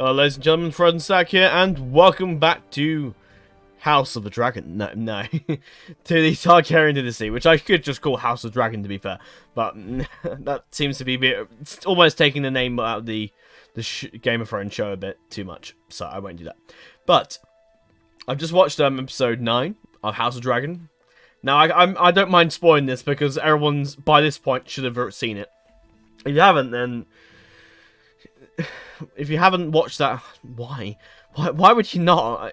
Ladies and gentlemen, Fred and Sack here, and welcome back to House of the Dragon. No, to the Targaryen Dynasty, which I could just call House of Dragon to be fair, but that seems to be it's almost taking the name out of the Game of Thrones show a bit too much, so I won't do that. But I've just watched episode 9 of House of Dragon. Now I don't mind spoiling this because everyone's by this point should have seen it. If you haven't, then if you haven't watched that, why would you not?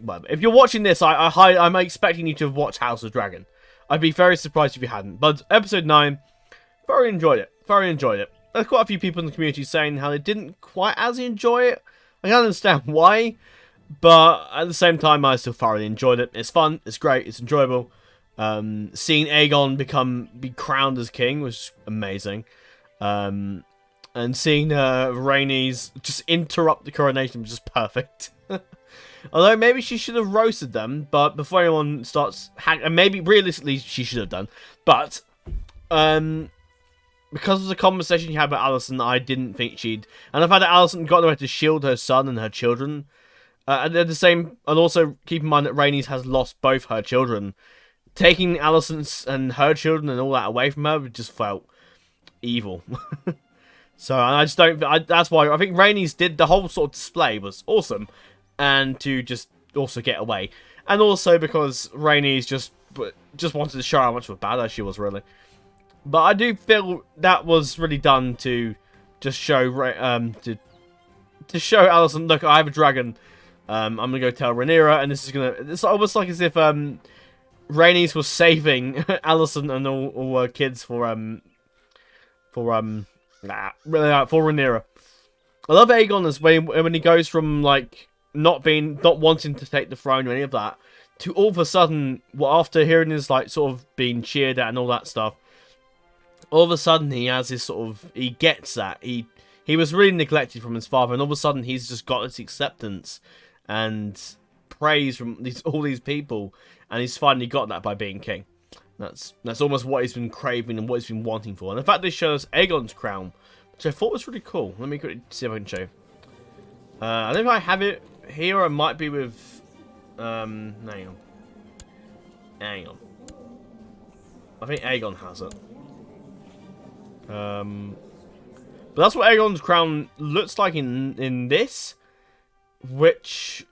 Well, if you're watching this, I'm expecting you to have watched House of Dragon. I'd be very surprised if you hadn't. But episode 9, very enjoyed it. There's quite a few people in the community saying how they didn't quite as enjoy it. I can understand why, but at the same time, I still thoroughly enjoyed it. It's fun, it's great, it's enjoyable. Seeing Aegon be crowned as king was amazing. And seeing Rhaenys just interrupt the coronation was just perfect. Although maybe she should have roasted them, but before anyone starts maybe realistically she should have done. But because of the conversation you had about Alicent, I didn't think she'd. And the fact that Alicent got nowhere to shield her son and her children, and also keep in mind that Rhaenys has lost both her children. Taking Alicent's and her children and all that away from her just felt evil. So I just don't. That's why I think Rhaenys did the whole sort of display was awesome, and to just also get away, and also because Rhaenys just wanted to show how much of a badass she was really. But I do feel that was really done to just show to show Alicent, look, I have a dragon. I'm gonna go tell Rhaenyra, and it's almost like as if Rhaenys was saving Alicent and all her kids for Rhaenyra. I love Aegon as when he goes from like not wanting to take the throne or any of that to all of a sudden, after hearing his like sort of being cheered at and all that stuff, all of a sudden he has this he gets that he was really neglected from his father, and all of a sudden he's just got this acceptance and praise from all these people, and he's finally got that by being king. That's almost what he's been craving and what he's been wanting for. And the fact they show us Aegon's crown, which I thought was really cool. Let me quickly see if I can show. I don't know if I have it here, or it might be with hang on. I think Aegon has it. But that's what Aegon's crown looks like in this, which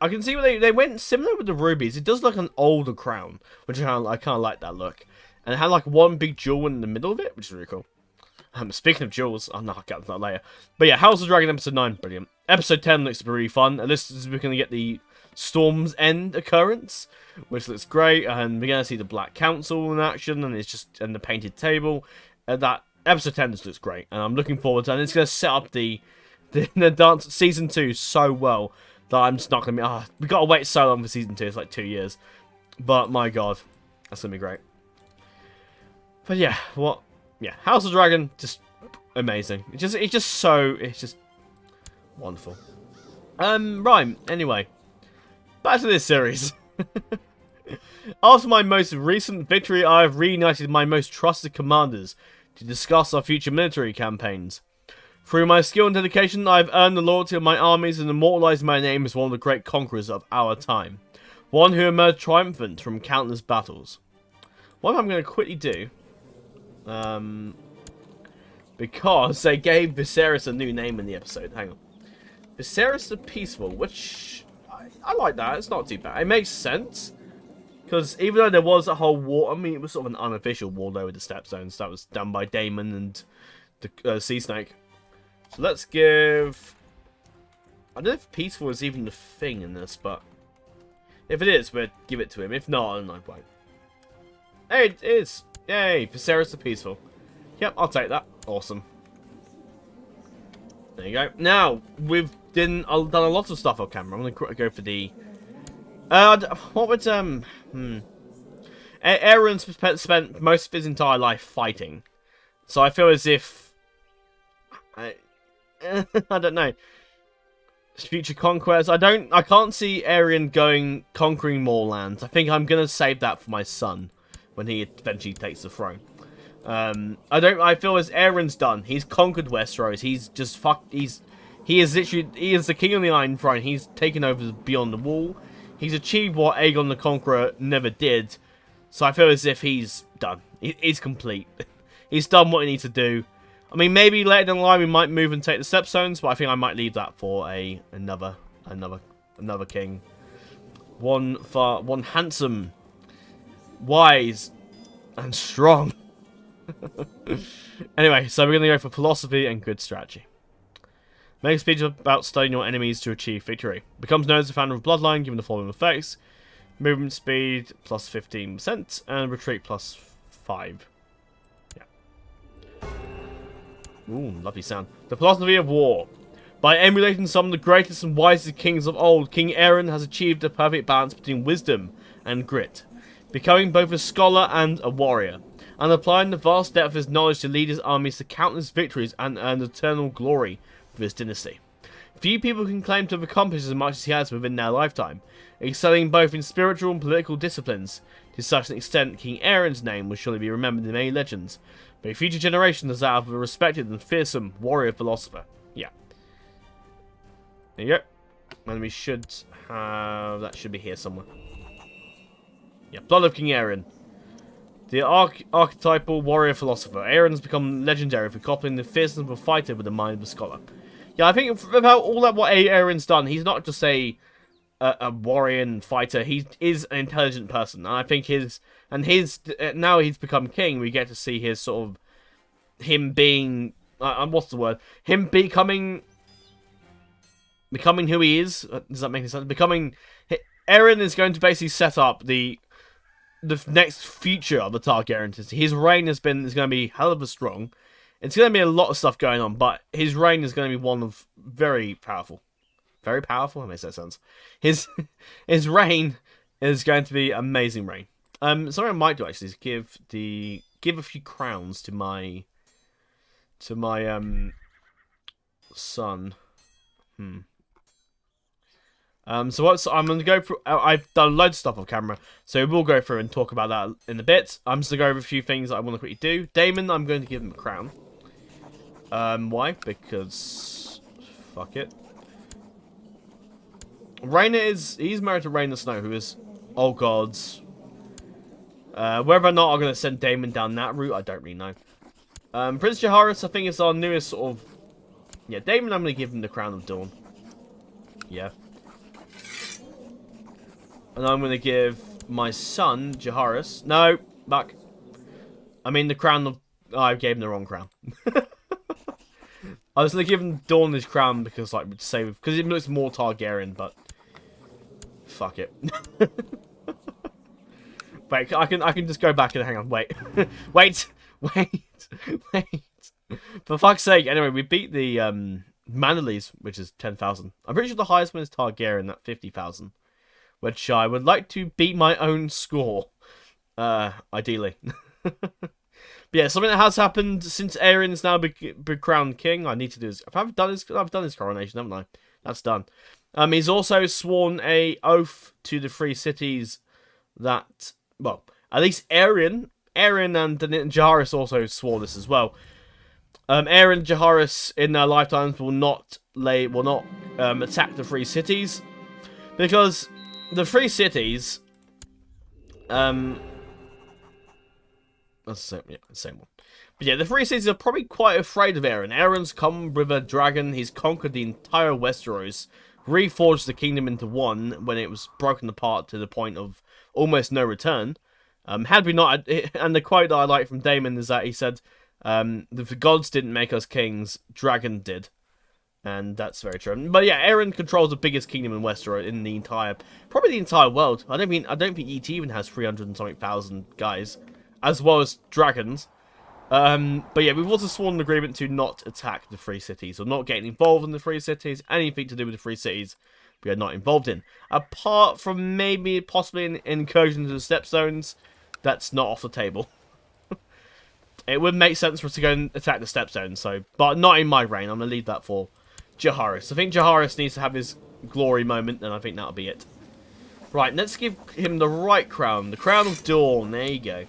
I can see where they went similar with the rubies. It does look like an older crown, which I kind of like that look. And it had like one big jewel in the middle of it, which is really cool. Speaking of jewels, no, I'll get to that later. But yeah, House of Dragon episode 9, brilliant. Episode 10 looks really fun. And this is we're going to get the Storm's End occurrence, which looks great. And we're going to see the Black Council in action, and the painted table. That episode 10 just looks great, and I'm looking forward to it. And it's going to set up the dance season 2 so well that I'm just not going to be... we got to wait so long for Season 2. It's like 2 years. But, my God. That's going to be great. But, yeah. Yeah. House of Dragon, just amazing. It's just wonderful. Right. Anyway. Back to this series. After my most recent victory, I have reunited my most trusted commanders to discuss our future military campaigns. Through my skill and dedication, I have earned the loyalty of my armies and immortalized my name as one of the great conquerors of our time. One who emerged triumphant from countless battles. What I'm going to quickly do, because they gave Viserys a new name in the episode. Hang on. Viserys the Peaceful, which I like that. It's not too bad. It makes sense. Because even though there was a whole war, I mean, it was sort of an unofficial war though with the Stepstones. That was done by Daemon and the Sea Snake. So let's give... I don't know if peaceful is even the thing in this, but... if it is, we'll give it to him. If not, then I won't. Hey, it is! Yay! Viserys the Peaceful. Yep, I'll take that. Awesome. There you go. Now, we've done a lot of stuff on camera. I'm going to go for the... what would, Aerion spent most of his entire life fighting. So I feel as if... I don't know. Future conquest. I can't see Aerion conquering more lands. I think I'm gonna save that for my son when he eventually takes the throne. I feel as Aerion's done. He's conquered Westeros. He's He is the king on the Iron Throne. He's taken over beyond the wall. He's achieved what Aegon the Conqueror never did. So I feel as if he's done. He's complete. He's done what he needs to do. I mean, maybe later down the line we might move and take the Stepstones, but I think I might leave that for another king. One handsome, wise, and strong. Anyway, so we're going to go for philosophy and good strategy. Make a speech about studying your enemies to achieve victory. Becomes known as the founder of Bloodline, given the following effects. Movement speed plus 15%, and retreat plus 5. Yeah. Ooh, lovely sound. The philosophy of war. By emulating some of the greatest and wisest kings of old, King Aerion has achieved a perfect balance between wisdom and grit, becoming both a scholar and a warrior, and applying the vast depth of his knowledge to lead his armies to countless victories and earn eternal glory for his dynasty. Few people can claim to have accomplished as much as he has within their lifetime, excelling both in spiritual and political disciplines. To such an extent, King Aerion's name will surely be remembered in many legends, by future generations as that of a respected and fearsome warrior philosopher. Yeah. There you go. And we should have... that should be here somewhere. Yeah, Blood of King Aerion. The archetypal warrior philosopher. Aerion has become legendary for coupling the fierceness of a fighter with the mind of a scholar. Yeah, I think about all that what Aerion's done, he's not just a warrior and fighter. He is an intelligent person, and I think now he's become king. We get to see his sort of him being what's the word? Him becoming who he is. Does that make any sense? Aerion is going to basically set up the next future of the Targaryen dynasty. His reign is going to be hell of a strong. It's going to be a lot of stuff going on, but his reign is going to be one of very powerful. Very powerful? That makes that sense. His reign is going to be amazing reign. Something I might do actually is give a few crowns to my son. So I'm going to go through... I've done loads of stuff off camera, so we'll go through and talk about that in a bit. I'm just going to go over a few things that I want to quickly do. Daemon, I'm going to give him a crown. Why? Because... fuck it. He's married to Rhaena Snow, who is... oh gods. Whether or not I'm going to send Daemon down that route, I don't really know. Prince Jaehaerys, I think, is our newest sort of... yeah, Daemon, I'm going to give him the Crown of Dawn. Yeah. And I'm going to give my son, Jaehaerys... no, back. I mean, the crown of... oh, I gave him the wrong crown. I was going to give him Dawn his crown because, like, because it looks more Targaryen, but... fuck it. Wait, I can just go back and hang on, wait. wait! For fuck's sake. Anyway, we beat the Manderleys, which is 10,000. I'm pretty sure the highest one is Targaryen at 50,000. Which I would like to beat my own score. Ideally. But yeah, something that has happened since Aerion is now been crowned king. I need to do this. I've done his coronation, haven't I? That's done. He's also sworn a oath to the 3 cities that, well, at least Aerion and Jaehaerys also swore this as well. Aerion and Jaehaerys in their lifetimes will not attack the 3 cities, because the 3 cities, that's the same one. But yeah, the 3 cities are probably quite afraid of Aerion. Aerion's come with a dragon. He's conquered the entire Westeros, reforged the kingdom into one when it was broken apart to the point of almost no return. Had we not, and the quote that I like from Daemon is that he said, "The gods didn't make us kings, dragon did." And that's very true. But yeah, Aerion controls the biggest kingdom in Westeros, in the probably the entire world. I don't think ET even has 300 and something thousand guys, as well as dragons. But yeah, we've also sworn an agreement to not attack the 3 cities, or not getting involved in the 3 cities. Anything to do with the 3 cities, we are not involved in. Apart from maybe possibly an incursion into the Stepstones, that's not off the table. It would make sense for us to go and attack the Stepstones, but not in my reign. I'm going to leave that for Jaehaerys. I think Jaehaerys needs to have his glory moment, and I think that'll be it. Right, let's give him the right crown. The Crown of Dawn. There you go.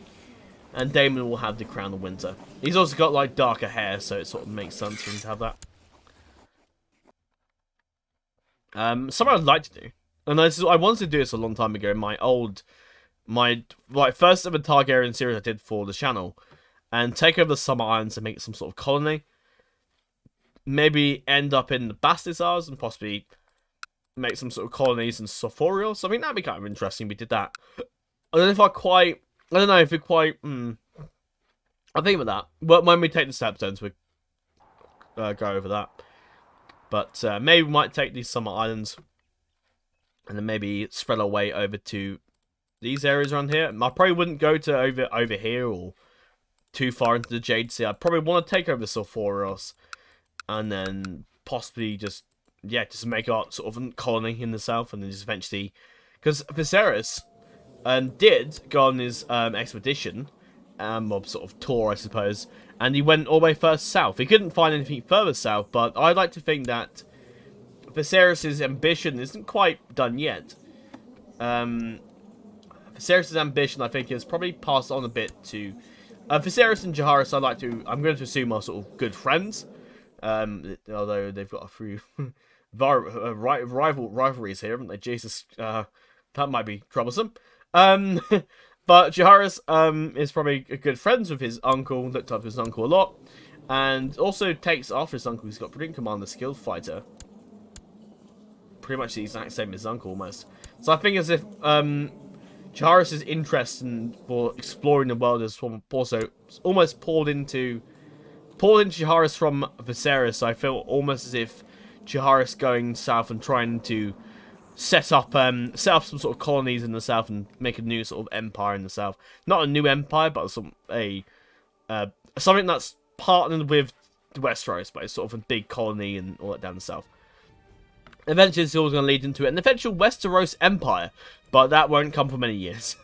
And Daemon will have the Crown of Winter. He's also got, like, darker hair, so it sort of makes sense for him to have that. Something I'd like to do, and I wanted to do this a long time ago in my first ever Targaryen series I did for the channel, and take over the Summer Islands and make some sort of colony. Maybe end up in the Bastards Isles and possibly make some sort of colonies in Sophorios. I mean, that'd be kind of interesting if we did that. I don't know if I don't know if it quite... I'll think about that. But when we take the stepstones, we go over that. But maybe we might take these Summer Islands and then maybe spread our way over to these areas around here. I probably wouldn't go to over here or too far into the Jade Sea. I'd probably want to take over Sulfuros and then possibly just make our sort of colony in the south, and then just eventually, because Viserys did go on his expedition, or sort of tour, I suppose, and he went all the way first south. He couldn't find anything further south, but I'd like to think that Viserys' ambition isn't quite done yet. Viserys' ambition, I think, is probably passed on a bit to Viserys and Jaehaerys. I'm going to assume are sort of good friends, although they've got a few rivalries here, haven't they? Jesus, that might be troublesome. But Jaehaerys is probably good friends with his uncle, looked up his uncle a lot, and also takes after his uncle. He's got Brilliant Commander, skilled fighter. Pretty much the exact same as his uncle, almost. So I think as if Jaehaerys' interest for exploring the world is also almost poured into Jaehaerys from Viserys. I feel almost as if Jaehaerys going south and trying to set up some sort of colonies in the south and make a new sort of empire in the south. Not a new empire, but something that's partnered with Westeros, but it's sort of a big colony and all that down the south. Eventually, it's all going to lead into an eventual Westeros empire, but that won't come for many years.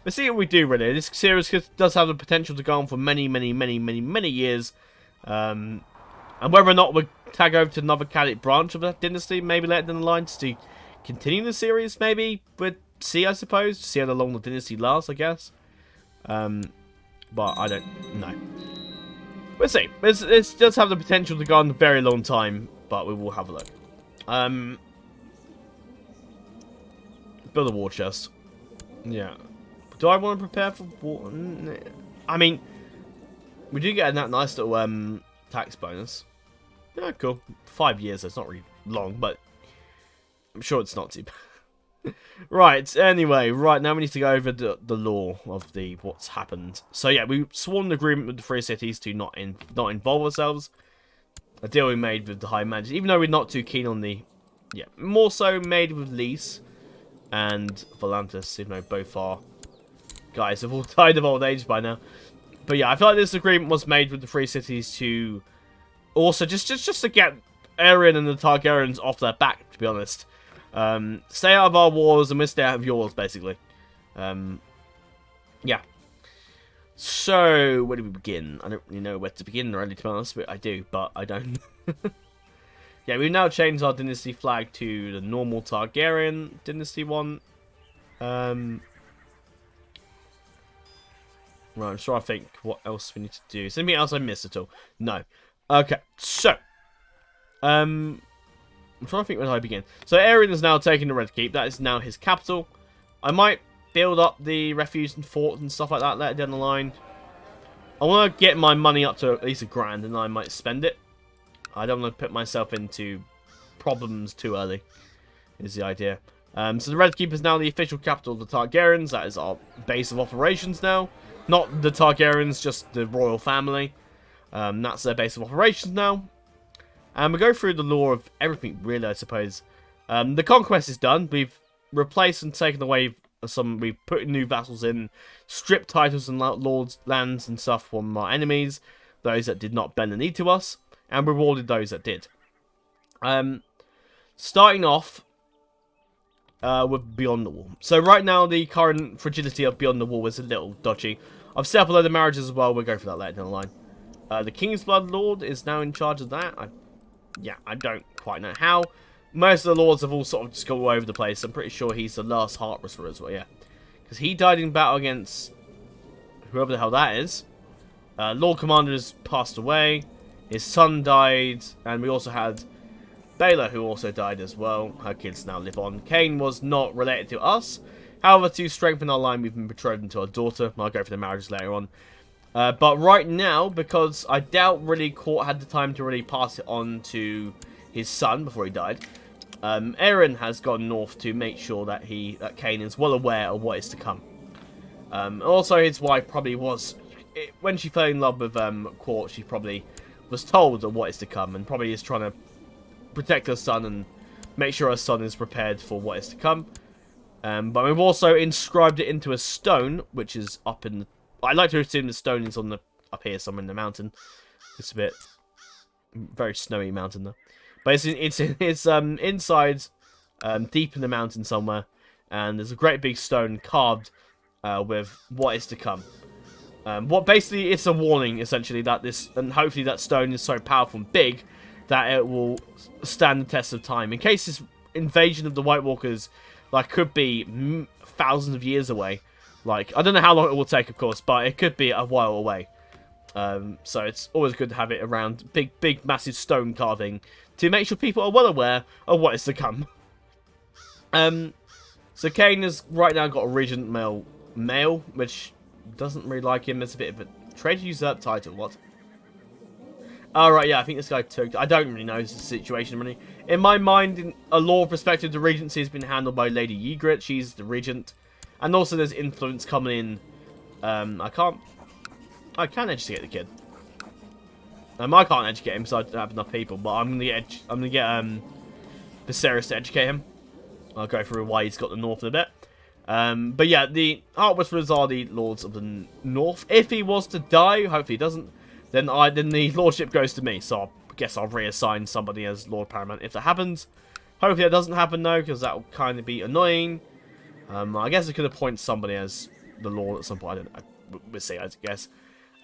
Let's see what we do, really. This series does have the potential to go on for many, many, many, many, many years. And whether or not we tag over to another cadet branch of that dynasty, maybe later down the line, to continue the series, maybe we'd see, I suppose. See how long the dynasty lasts, I guess. But I don't know. We'll see. It does have the potential to go on a very long time, but we will have a look. Build a war chest. Yeah. Do I want to prepare for war? I mean, we do get that nice little tax bonus. Yeah, cool. 5 years, that's not really long, but I'm sure it's not too bad. Right, anyway, right now we need to go over the law of what's happened. So yeah, we sworn an agreement with the Free Cities to not involve ourselves. A deal we made with the High Manager, even though we're not too keen on more so made with Lys and Volantis, even though both are guys have all died of old age by now. But yeah, I feel like this agreement was made with the Free Cities to also just to get Aerion and the Targaryens off their back, to be honest. Stay out of our wars and we'll stay out of yours, basically. Yeah. So, where do we begin? I don't really know where to begin, really, to be honest. But I do, but I don't. Yeah, we've now changed our dynasty flag to the normal Targaryen dynasty one. Right, I'm trying to think what else we need to do. Is there anything else I missed at all? No. Okay, so. I'm trying to think where I begin. So, Aerion has now taken the Red Keep. That is now his capital. I might build up the refuge and fort and stuff like that later down the line. I want to get my money up to at least $1,000 and I might spend it. I don't want to put myself into problems too early, is the idea. So the Red Keep is now the official capital of the Targaryens. That is our base of operations now. Not the Targaryens, just the royal family. That's their base of operations now. And we go through the lore of everything, really, I suppose. The conquest is done. We've replaced and taken away we've put new vassals in, stripped titles and lords, lands and stuff from our enemies, those that did not bend the knee to us, and rewarded those that did. Starting off with Beyond the Wall. So right now, the current fragility of Beyond the Wall is a little dodgy. I've set up a load of marriages as well. We'll go for that later down the line. The King's Blood Lord is now in charge of that. I don't quite know how. Most of the lords have all sort of just gone all over the place. I'm pretty sure he's the last Heart Whisperer as well, yeah. Because he died in battle against whoever the hell that is. Lord Commander has passed away. His son died. And we also had Baylor, who also died as well. Her kids now live on. Cain was not related to us. However, to strengthen our line, we've been betrothed to our daughter. I'll go for the marriages later on. But right now, because I doubt really Court had the time to really pass it on to his son before he died, Aerion has gone north to make sure that Cain is well aware of what is to come. Also, his wife probably was, when she fell in love with Court, she probably was told of what is to come, and probably is trying to protect her son and make sure her son is prepared for what is to come. But we've also inscribed it into a stone, which is up in the... I'd like to assume the stone is up here somewhere in the mountain. It's a bit... very snowy mountain, though. But it's inside, deep in the mountain somewhere. And there's a great big stone carved with what is to come. Basically, it's a warning, essentially, that this... And hopefully that stone is so powerful and big that it will stand the test of time. In case this invasion of the White Walkers... like, could be thousands of years away. Like, I don't know how long it will take, of course, but it could be a while away. So it's always good to have it around. Big, massive stone carving to make sure people are well aware of what is to come. So Cain has right now got a regent male, which doesn't really like him. It's a bit of a traitor usurp title. What? Alright, yeah, I think this guy took... I don't really know the situation, really. In my mind, in a lore perspective, the regency has been handled by Lady Ygritte. She's the regent. And also there's influence coming in. I can educate the kid. I can't educate him because I don't have enough people, but I'm gonna get Viserys to educate him. I'll go through why he's got the north in a bit. But yeah, the Heart Whisperers are the Lords of the North. If he was to die, hopefully he doesn't, then the lordship goes to me. So I guess I'll reassign somebody as Lord Paramount if that happens. Hopefully that doesn't happen though, because that will kind of be annoying. I guess I could appoint somebody as the Lord at some point. I don't know. We'll see, I guess.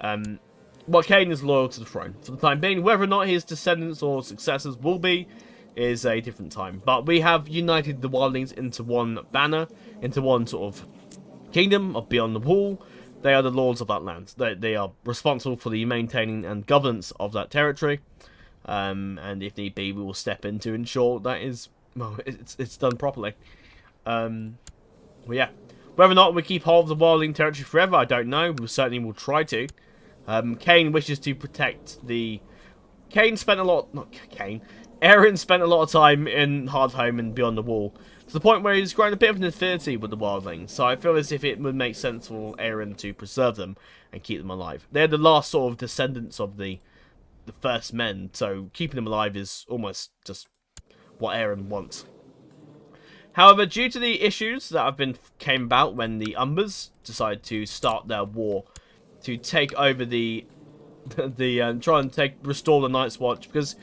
But Cain is loyal to the throne for the time being. Whether or not his descendants or successors will be is a different time. But we have united the wildlings into one banner, into one sort of kingdom of Beyond the Wall. They are the lords of that land. They are responsible for the maintaining and governance of that territory. And if need be, we will step in to ensure that it's done properly. Well, yeah. Whether or not we keep hold of the wildling territory forever, I don't know. We certainly will try to. Cain wishes to protect the... Aerion spent a lot of time in Hardhome and Beyond the Wall, to the point where he's grown a bit of an affinity with the wildlings. So I feel as if it would make sense for Aerion to preserve them and keep them alive. They're the last sort of descendants of the first men, so keeping them alive is almost just what Aerion wants. However, due to the issues that came about when the Umbers decided to start their war to take over restore the Night's Watch, because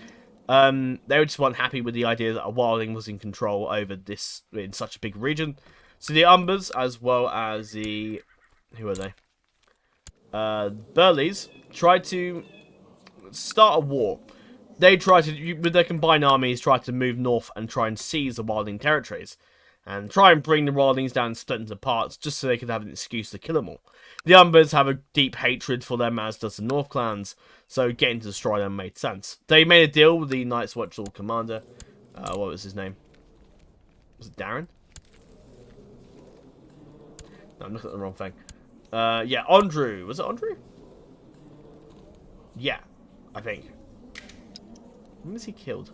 they just weren't happy with the idea that a wildling was in control over this in such a big region. So the Umbers, as well as the... who are they? Burleys, tried to start a war. They tried to, with their combined armies, try to move north and try and seize the wildling territories. And try and bring the wildlings down and split into parts, just so they could have an excuse to kill them all. The Umbers have a deep hatred for them, as does the North clans, so getting to destroy them made sense. They made a deal with the Night's Watch Lord Commander. What was his name? Was it Darren? No, I'm looking at the wrong thing. Yeah, Andrew. Was it Andrew? Yeah, I think. When was he killed?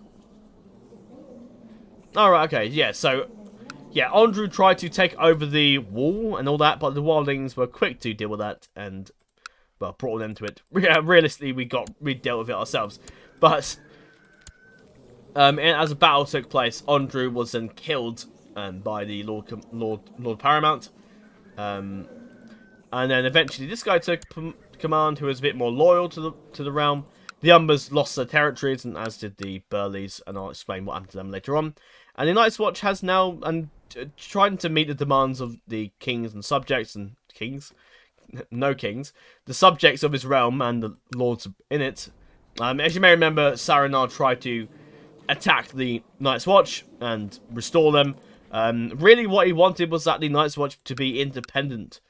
Alright, okay, yeah, so... yeah, Andrew tried to take over the wall and all that, but the wildlings were quick to deal with that and, well, brought an end to it. Yeah, realistically, we dealt with it ourselves. But, as a battle took place, Andrew was then killed by the Lord Paramount. And then eventually this guy took command, who was a bit more loyal to the realm. The Umbers lost their territories, and as did the Burleys, and I'll explain what happened to them later on. And the Night's Watch has now, trying to meet the demands of the kings and subjects, and kings? No kings. The subjects of his realm and the lords in it. As you may remember, Saranar tried to attack the Night's Watch and restore them. Really what he wanted was that the Night's Watch to be independent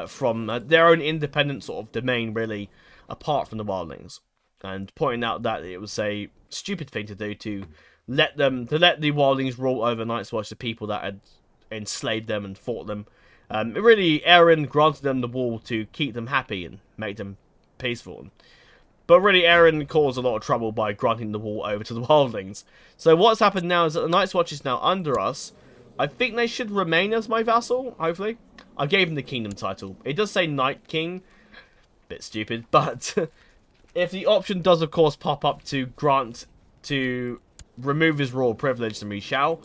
from their own independent sort of domain, really, apart from the wildlings. and pointing out that it was a stupid thing to do to let the wildlings rule over Night's Watch, the people that had enslaved them and fought them. Really, Aerion granted them the wall to keep them happy and make them peaceful. But really, Aerion caused a lot of trouble by granting the wall over to the wildlings. So what's happened now is that the Night's Watch is now under us. I think they should remain as my vassal, hopefully. I gave him the kingdom title. It does say Night King. Bit stupid, but if the option does, of course, pop up to remove his royal privilege, then we shall.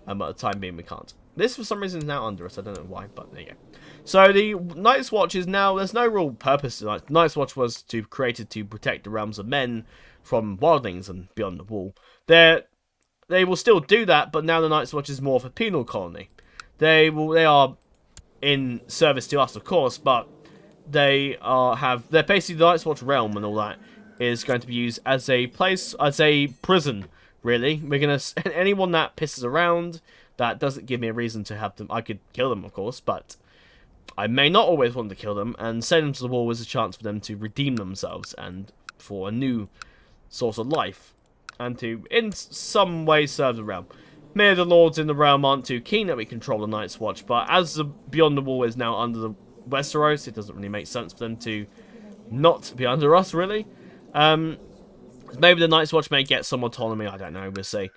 At the time being, we can't. This, for some reason, is now under us. I don't know why, but there you go. So the Night's Watch is now, there's no real purpose to it. Night's Watch was created to protect the realms of men from wildlings and beyond the wall. They will still do that, but now the Night's Watch is more of a penal colony. They are in service to us, of course, but they're basically the Night's Watch realm and all that is going to be used as a place, as a prison, really. We're gonna, anyone that pisses around, that doesn't give me a reason to have them. I could kill them, of course, but I may not always want to kill them, and send them to the wall is a chance for them to redeem themselves and for a new source of life, and to, in some way, serve the realm. Many of the lords in the realm aren't too keen that we control the Night's Watch, but as the Beyond the Wall is now under the Westeros, it doesn't really make sense for them to not be under us, really. Maybe the Night's Watch may get some autonomy, I don't know, we'll see.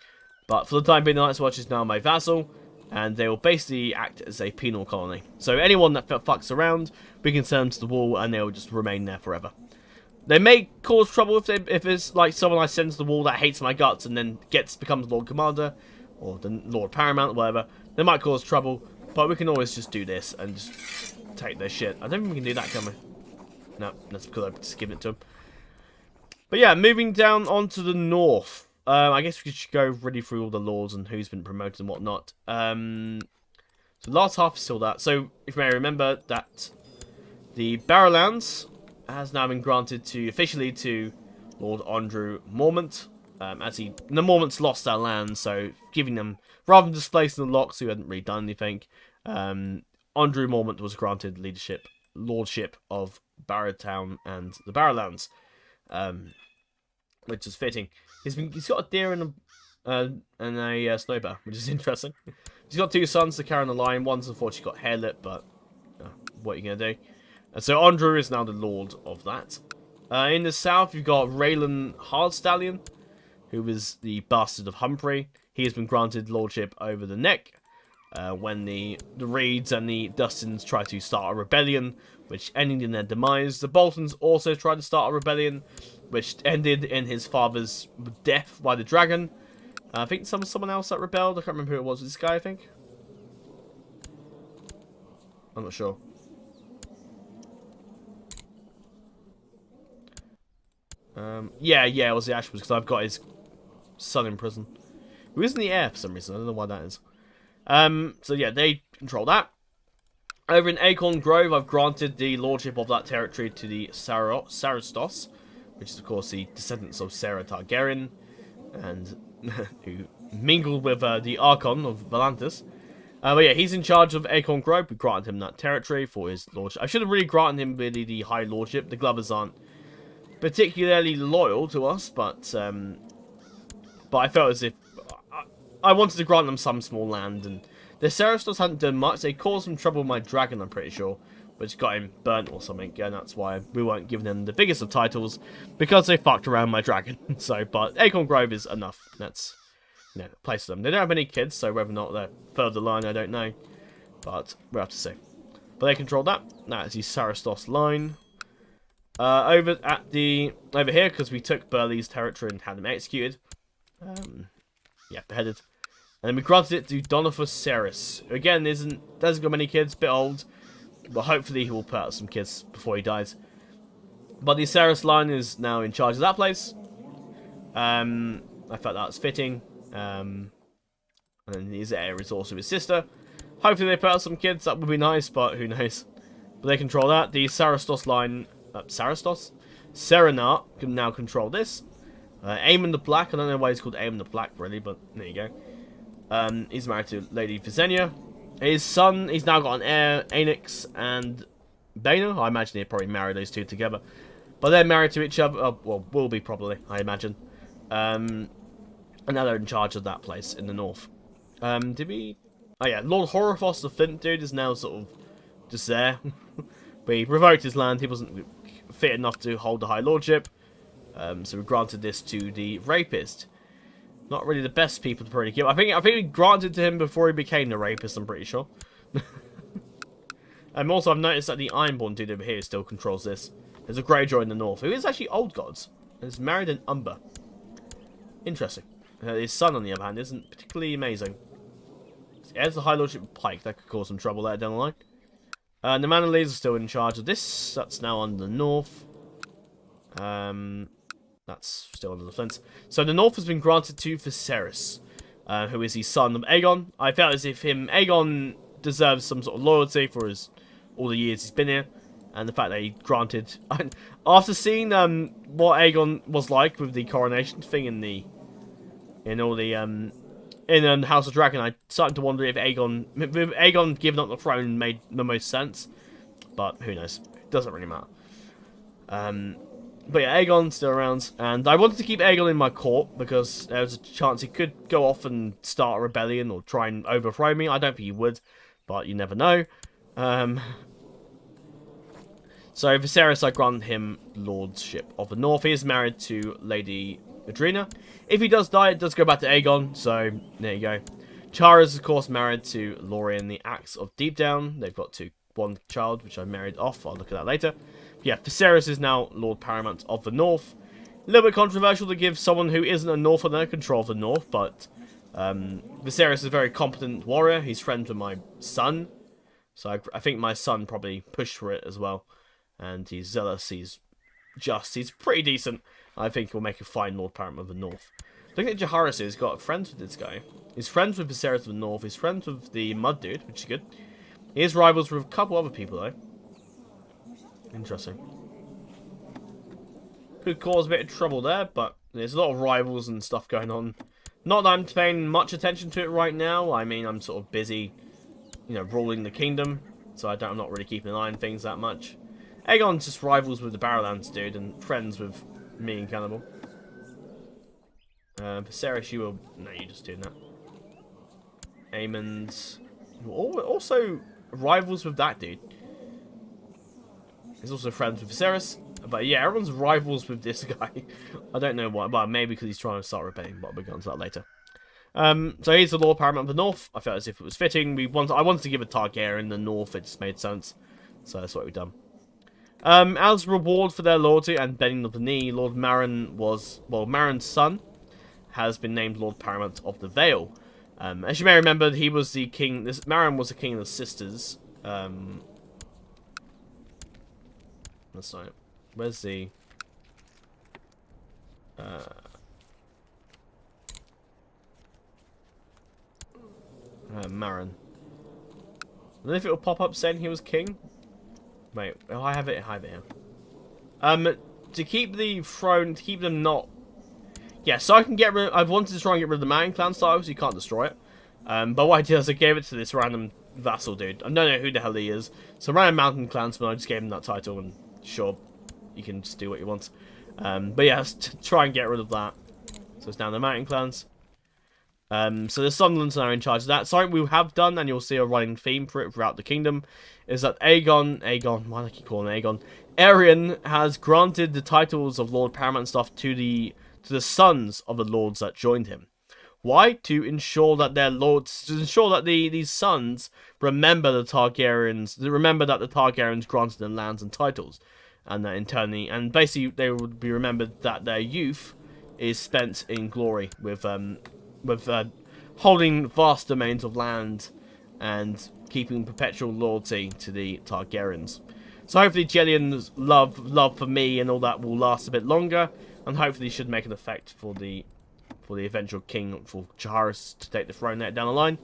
But for the time being, the Night's Watch is now my vassal, and they will basically act as a penal colony. So anyone that fucks around, we can send them to the wall, and they will just remain there forever. They may cause trouble if it's like someone I send to the wall that hates my guts and then becomes Lord Commander, or the Lord Paramount, whatever. They might cause trouble, but we can always just do this and just take their shit. I don't think we can do that, can we? No, that's because I've just given it to them. But yeah, moving down onto the north. I guess we should go really through all the lords and who's been promoted and whatnot. So the last half is still that. So, if you may remember, that the Barrowlands has now been granted officially to Lord Andrew Mormont. The Mormonts lost their land, so giving them, rather than displacing the Locks who hadn't really done anything, Andrew Mormont was granted lordship of Barrowtown and the Barrowlands, which is fitting. He's got a deer and a snow bear, which is interesting. He's got two sons to carry on the line. One's unfortunately got hair lip, but what are you gonna do? So Andrew is now the lord of that. In the south, you've got Raylan Hardstallion, who is the bastard of Humphrey. He has been granted lordship over the Neck when the Reeds and the Dustins try to start a rebellion, which ended in their demise. The Boltons also tried to start a rebellion, which ended in his father's death by the dragon. I think someone else that rebelled. I can't remember who it was. This guy, I think. I'm not sure. Yeah, it was the Ashwoods, because I've got his son in prison. Who is in the air for some reason. I don't know why that is. So yeah, they control that. Over in Acorn Grove, I've granted the lordship of that territory to the Sarastos, which is, of course, the descendants of Sarah Targaryen, and who mingled with the Archon of Volantis. But yeah, he's in charge of Acorn Grove. We granted him that territory for his lordship. I should have really granted him really the High Lordship. The Glovers aren't particularly loyal to us, but I felt as if I wanted to grant them some small land, and the Sarastos hadn't done much. They caused some trouble with my dragon, I'm pretty sure, which got him burnt or something, and that's why we weren't giving them the biggest of titles, because they fucked around my dragon. So, but Acorn Grove is enough. That's, a place for them. They don't have any kids, so whether or not they're further line, I don't know, but we'll have to see. But they control that. That is the Sarastos line. Over here, because we took Burley's territory and had him executed. Beheaded. And then we granted it to Donifus Ceres. Again, doesn't got many kids, bit old, but hopefully he will put out some kids before he dies. But the Ceres line is now in charge of that place. I felt that was fitting. And his heir is also his sister. Hopefully they put out some kids, that would be nice, but who knows. But they control that. The Sarastos line, Serenat can now control this. Aemon the Black, I don't know why he's called Aemon the Black, really, but there you go. He's married to Lady Visenya. His son, he's now got an heir, Anix and Baena. I imagine he'd probably marry those two together. But they're married to each other. Well, will be probably, I imagine. And now they're in charge of that place in the north. Did we? Oh yeah, Lord Horrorfoss, the Flint dude, is now sort of just there. But he revoked his land. He wasn't fit enough to hold the High Lordship. So we granted this to the Rapist. Not really the best people to probably give. I think we granted to him before he became the Rapist, I'm pretty sure. Also, I've noticed that the Ironborn dude over here still controls this. There's a Greyjoy in the north, who is actually Old Gods. And is married in Umber. Interesting. His son, on the other hand, isn't particularly amazing. There's the High Lordship of Pike. That could cause some trouble there down the line. The Mannerleys are still in charge of this. That's now under the north. That's still under the fence. So the north has been granted to Viserys, who is the son of Aegon. I felt as if Aegon deserves some sort of loyalty for all the years he's been here, and the fact that he granted. After seeing what Aegon was like with the coronation thing in House of Dragon, I started to wonder if Aegon giving up the throne made the most sense, but who knows? It doesn't really matter. But yeah, Aegon's still around, and I wanted to keep Aegon in my court because there was a chance he could go off and start a rebellion or try and overthrow me. I don't think he would, but you never know. So Viserys, I grant him Lordship of the North. He is married to Lady Adrena. If he does die, it does go back to Aegon, so there you go. Chara is, of course, married to Lorien, the Axe of Deepdown. They've got one child, which I married off. I'll look at that later. Yeah, Viserys is now Lord Paramount of the North. A little bit controversial to give someone who isn't a Northerner control of the North, but Viserys is a very competent warrior. He's friends with my son, so I think my son probably pushed for it as well. And he's zealous, he's pretty decent. I think he'll make a fine Lord Paramount of the North. Looking at Jaehaerys, he's got friends with this guy. He's friends with Viserys of the North. He's friends with the Mud Dude, which is good. He is rivals with a couple other people, though. Interesting. Could cause a bit of trouble there, but there's a lot of rivals and stuff going on. Not that I'm paying much attention to it right now. I mean, I'm sort of busy, ruling the kingdom. So I'm not really keeping an eye on things that much. Aegon's just rivals with the Barrowlands dude and friends with me and Cannibal. Viserys, you will... No, you're just doing that. Aemon's... Also rivals with that dude. He's also friends with Viserys. But yeah, everyone's rivals with this guy. I don't know why, but maybe because he's trying to start rebelling, but we'll get onto that later. So he's the Lord Paramount of the North. I felt as if it was fitting. I wanted to give a Targaryen the North. It just made sense. So that's what we've done. As reward for their loyalty and bending of the knee, Lord Maron Maron's son has been named Lord Paramount of the Vale. As you may remember, he was the king. Maron was the king of the sisters. That's not it. Where's the... Maron. I don't know if it'll pop up saying he was king. Wait, oh, I have it here. To keep the throne, to keep them not... Yeah, so I can get rid... I've wanted to try and get rid of the Mountain Clan style, so you can't destroy it. But what I did is I gave it to this random vassal dude. I don't know who the hell he is. So random Mountain Clansman, I just gave him that title, and sure, you can just do what you want. But yeah, let's try and get rid of that. So it's now the Mountain Clans. So the Sunderlands are in charge of that. Something we have done, and you'll see a running theme for it throughout the kingdom, is that Aegon, why do I keep calling Aegon? Aerion has granted the titles of Lord Paramount stuff to the sons of the lords that joined him. Why? To ensure that these sons remember the Targaryens, remember that the Targaryens granted them lands and titles, and that internally, and basically they would be remembered that their youth is spent in glory with holding vast domains of land and keeping perpetual loyalty to the Targaryens. So hopefully Jellion's love for me and all that will last a bit longer, and hopefully should make an effect for the eventual king, for Jaehaerys to take the throne there down the line.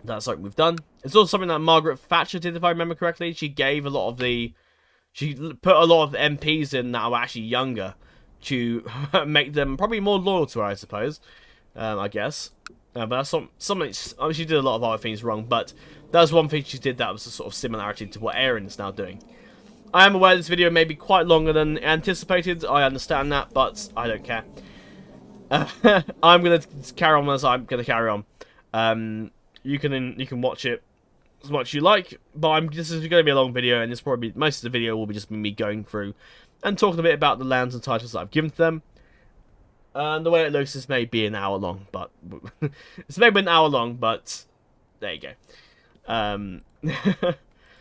That's something we've done. It's also something that Margaret Thatcher did, if I remember correctly. She put a lot of the MPs in that were actually younger to make them probably more loyal to her, I suppose. I guess. But that's something. I mean, she did a lot of other things wrong, but that's one thing she did that was a sort of similarity to what Aerion is now doing. I am aware this video may be quite longer than anticipated. I understand that, but I don't care. I'm gonna carry on as I'm gonna carry on. You can watch it as much as you like, but this is going to be a long video, and most of the video will be just me going through and talking a bit about the lands and titles that I've given to them. And the way it looks, this may be an hour long, but it's maybe an hour long, but there you go.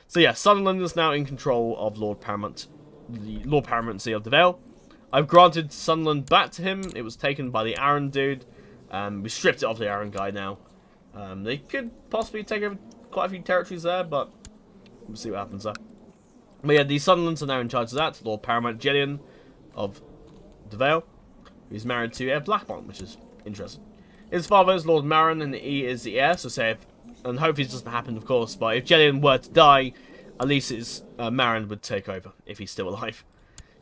So yeah, Sunderland is now in control of the Lord Paramountcy of the Vale. I've granted Sunderland back to him. It was taken by the Aerion dude. We stripped it off the Aerion guy now. They could possibly take over quite a few territories there, but we'll see what happens there. But yeah, the Sunderlands are now in charge of that. Lord Paramount Aerion of the Vale, who's married to Blackmont, which is interesting. His father is Lord Maron, and he is the heir, so say if, and hopefully this doesn't happen, of course, but if Aerion were to die, at least his Maron would take over, if he's still alive.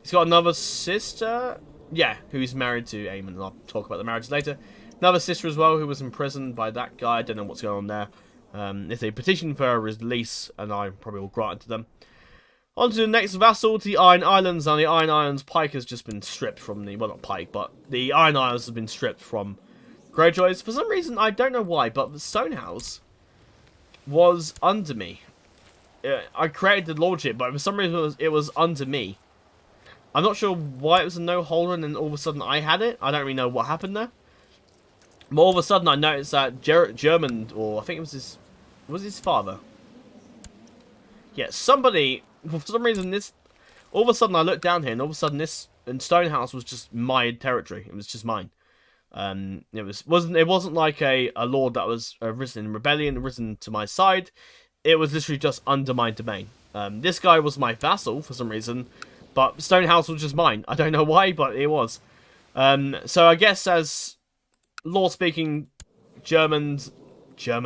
He's got another sister, yeah, who's married to Aemon, and I'll talk about the marriage later. Another sister as well, who was imprisoned by that guy. I don't know what's going on there. If they petition for her release, and I probably will grant it to them. On to the next vassal, to the Iron Islands. Now, the Iron Islands pike has just been stripped from the... Well, not pike, but the Iron Islands have been stripped from Greyjoys. For some reason, I don't know why, but the Stonehouse was under me. I created the lordship, but for some reason, it was under me. I'm not sure why it was a no-holder, and then all of a sudden I had it. I don't really know what happened there. But all of a sudden, I noticed that German, or I think it was his father. Yeah, somebody, for some reason, all of a sudden I looked down here, and all of a sudden and Stonehouse was just my territory. It was just mine. It wasn't like a lord that was risen in rebellion, risen to my side. It was literally just under my domain. This guy was my vassal for some reason, but Stonehouse was just mine. I don't know why, but it was. So I guess as law-speaking German, I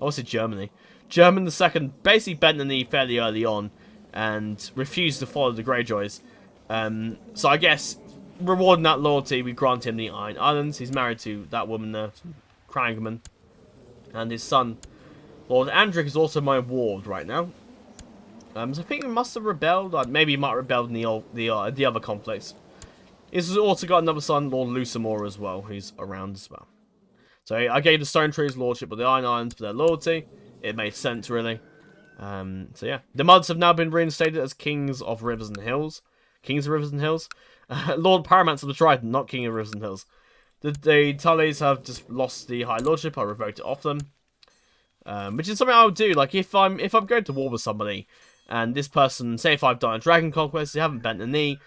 want to say Germany. German II basically bent the knee fairly early on and refused to follow the Greyjoys. So I guess, rewarding that loyalty, we grant him the Iron Islands. He's married to that woman there, Crangman. And his son, Lord Andric, is also my ward right now. So I think he must have rebelled. Maybe he might have rebelled in the other conflicts. He's also got another son, Lord Lusamore, as well, who's around as well. So I gave the Stone Trees lordship with the Iron Islands for their loyalty. It made sense, really. So yeah. The Muds have now been reinstated as Kings of Rivers and Hills. Kings of Rivers and Hills? Lord Paramounts of the Trident, not King of Rivers and Hills. The Tullys have just lost the High Lordship. I revoked it off them. Which is something I would do. Like, if I'm going to war with somebody, and this person, say if I've done a Dragon Conquest, they haven't bent the knee,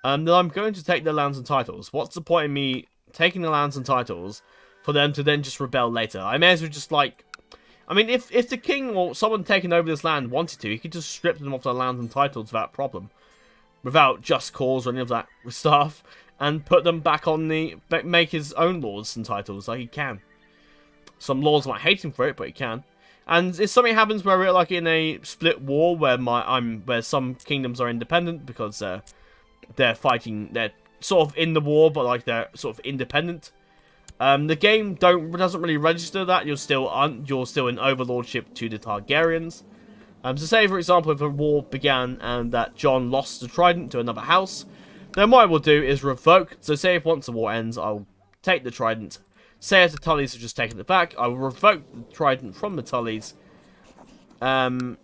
then I'm going to take their lands and titles. What's the point in me taking the lands and titles for them to then just rebel later? I may as well just, like... I mean, if the king or someone taking over this land wanted to, he could just strip them of their lands and titles without problem. Without just cause or any of that stuff. And put them back on make his own lords and titles, like he can. Some lords might hate him for it, but he can. And if something happens where we're like in a split war where some kingdoms are independent because they're fighting, they're sort of in the war, but like they're sort of independent. The game doesn't really register that. You're still in overlordship to the Targaryens. So say for example if a war began and that Jon lost the trident to another house, then what I will do is revoke. So say if once the war ends, I'll take the trident. Say if the Tullys have just taken it back, I will revoke the trident from the Tullys. And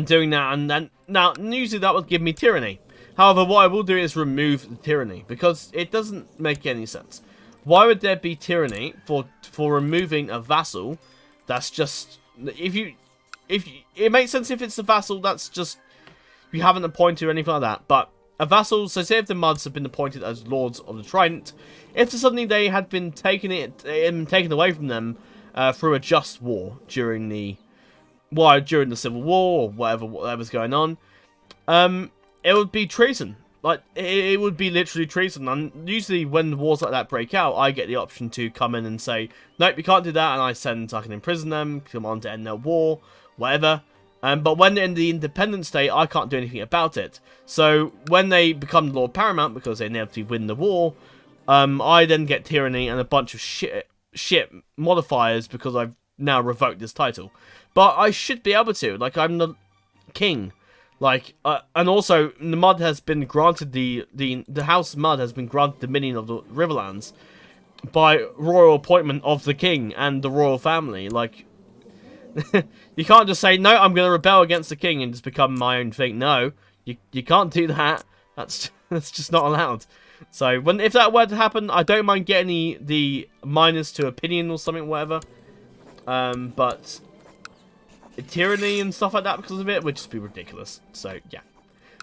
doing that, and then now usually that would give me tyranny. However, what I will do is remove the tyranny because it doesn't make any sense. Why would there be tyranny for removing a vassal? That's just it makes sense if it's a vassal that's just you haven't appointed or anything like that. But a vassal, so say if the Muds have been appointed as Lords of the Trident, if suddenly they had been taken away from them through a just war during the Civil War or whatever's going on, it would be treason. Like, it would be literally treason. And usually when wars like that break out, I get the option to come in and say, nope, you can't do that, and I can imprison them, come on to end their war, whatever. But when they're in the independent state, I can't do anything about it. So when they become Lord Paramount, because they inevitably win the war, I then get tyranny and a bunch of shit modifiers because I've now revoked this title. But I should be able to. Like, I'm the king. Like, and also the Mud has been granted the House Mud has been granted dominion of the Riverlands by royal appointment of the king and the royal family. Like, you can't just say, no, I'm going to rebel against the king and just become my own thing. No, you can't do that. That's just not allowed. So, if that were to happen, I don't mind getting the minus to opinion or something, whatever. But tyranny and stuff like that because of it would just be ridiculous. So, yeah.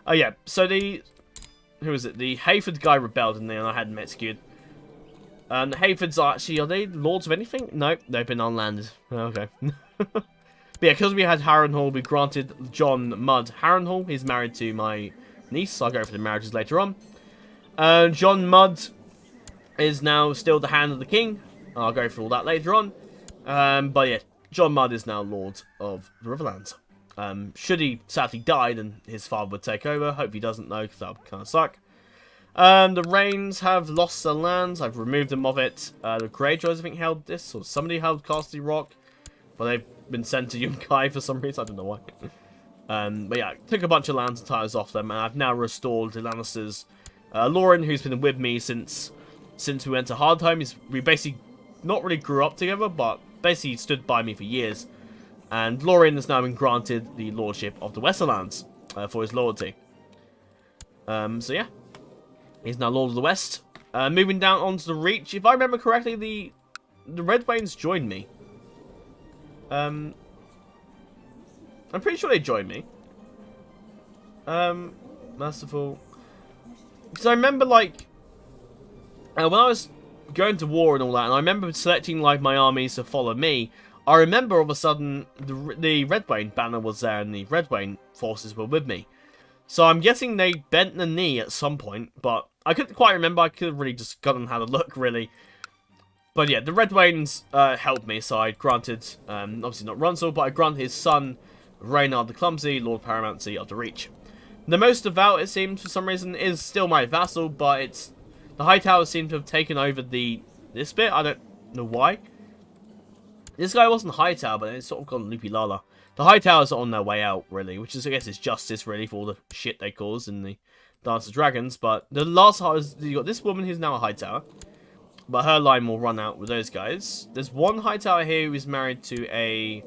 Oh, yeah. So, who is it? The Hayford guy rebelled, and then I had him executed. The Hayfords are they lords of anything? Nope, they've been unlanded. Okay. But yeah, because we had Harrenhal, we granted John Mudd Harrenhal. He's married to my niece. I'll go for the marriages later on. John Mudd is now still the hand of the king. I'll go for all that later on. But yeah, John Mudd is now Lord of the Riverlands. Should he sadly die, then his father would take over. Hope he doesn't, though, because that would kind of suck. The Rains have lost their lands. I've removed them of it. The Greyjoys, I think, held this, or somebody held Castle Rock. But they've been sent to Yunkai for some reason. I don't know why. But yeah, took a bunch of lands and titles off them, and I've now restored the Lannisters. Lauren, who's been with me since we went to Hardhome, we basically not really grew up together, but basically stood by me for years. And Lauren has now been granted the lordship of the Westerlands for his loyalty. So yeah, he's now Lord of the West. Moving down onto the Reach. If I remember correctly, the Red Wains joined me. I'm pretty sure they joined me. Merciful. Because I remember, like, when I was going to war and all that, and I remember selecting, like, my armies to follow me, I remember all of a sudden the Red Wayne banner was there and the Red Wayne forces were with me. So I'm guessing they bent the knee at some point, but I couldn't quite remember. I could have really just gotten had a look, really. But yeah, the Red Waynes helped me, so I granted, obviously not Runsell, but I granted his son, Reynard the Clumsy, Lord Paramountcy of the Reach. The most devout, it seems, for some reason, is still my vassal, but the Hightowers seem to have taken over this bit. I don't know why. This guy wasn't Hightower, but it's sort of gone loopy lala. The Hightowers are on their way out, really, which is, I guess, is justice, really, for all the shit they caused in the Dance of Dragons. But the last you got this woman who's now a Hightower, but her line will run out with those guys. There's one Hightower here who is married to a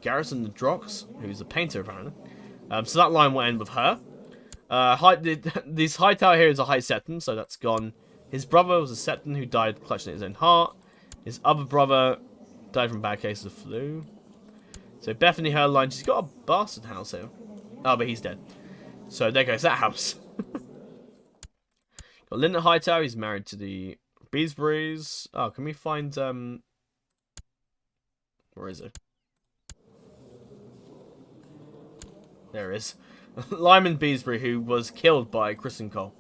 Garrison the Drox, who's a painter, apparently. So that line will end with her. This Hightower here is a High Septon, so that's gone. His brother was a Septon who died clutching at his own heart. His other brother died from bad cases of flu. So Bethany, her line, she's got a bastard house here. Oh, but he's dead. So there goes that house. Got Linda Hightower, he's married to the Beesburys. Oh, can we find, where is it? There it is. Lyman Beesbury, who was killed by Kristen Cole,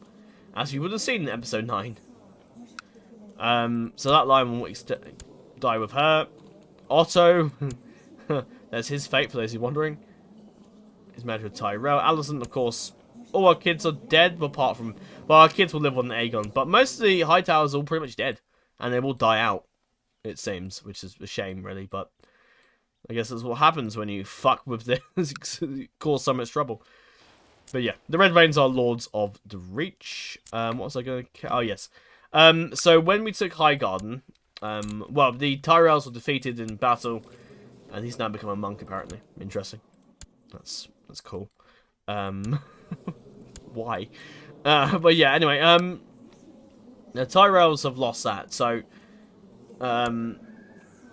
as you would have seen in episode 9. So that line will die with her. Otto, there's his fate for those who are wondering. He's married with Tyrell. Alicent, of course, all our kids are dead, apart from, well, our kids will live on Aegon, but most of the Hightowers are all pretty much dead, and they will die out, it seems, which is a shame, really, but I guess that's what happens when you fuck with this, cause so much trouble. But yeah, the Red Rains are Lords of the Reach. What was I going to... Oh, yes. So when we took Highgarden, well, the Tyrells were defeated in battle, and he's now become a monk, apparently. Interesting. That's cool. Why? But yeah, anyway, the Tyrells have lost that, so...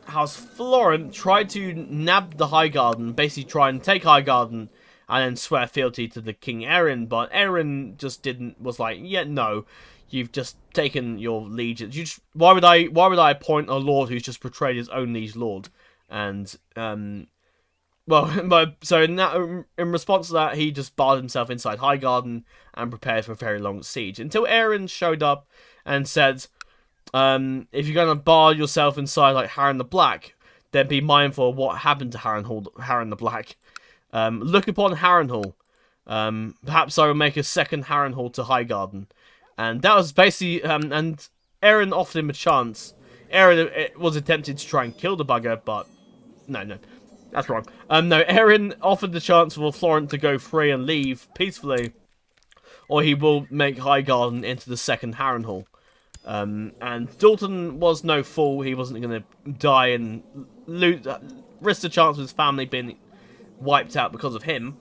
House Florent tried to nab the Highgarden, basically try and take Highgarden, and then swear fealty to the King Aerion, but Aerion just was like, yeah, no, you've just taken your legions. Why would I appoint a lord who's just betrayed his own liege lord? And well, so in response to that, he just barred himself inside Highgarden and prepared for a very long siege until Aerion showed up and said, if you're gonna bar yourself inside like Harren the Black, then be mindful of what happened to Harren the Black. Look upon Harrenhal. Perhaps I will make a second Harrenhal to Highgarden. And that was basically, and Aerion offered him a chance. Aerion was attempting to try and kill the bugger, but no. That's wrong. No, Aerion offered the chance for Florent to go free and leave peacefully, or he will make Highgarden into the second Harrenhal. And Dalton was no fool. He wasn't going to die and risk the chance of his family being wiped out because of him.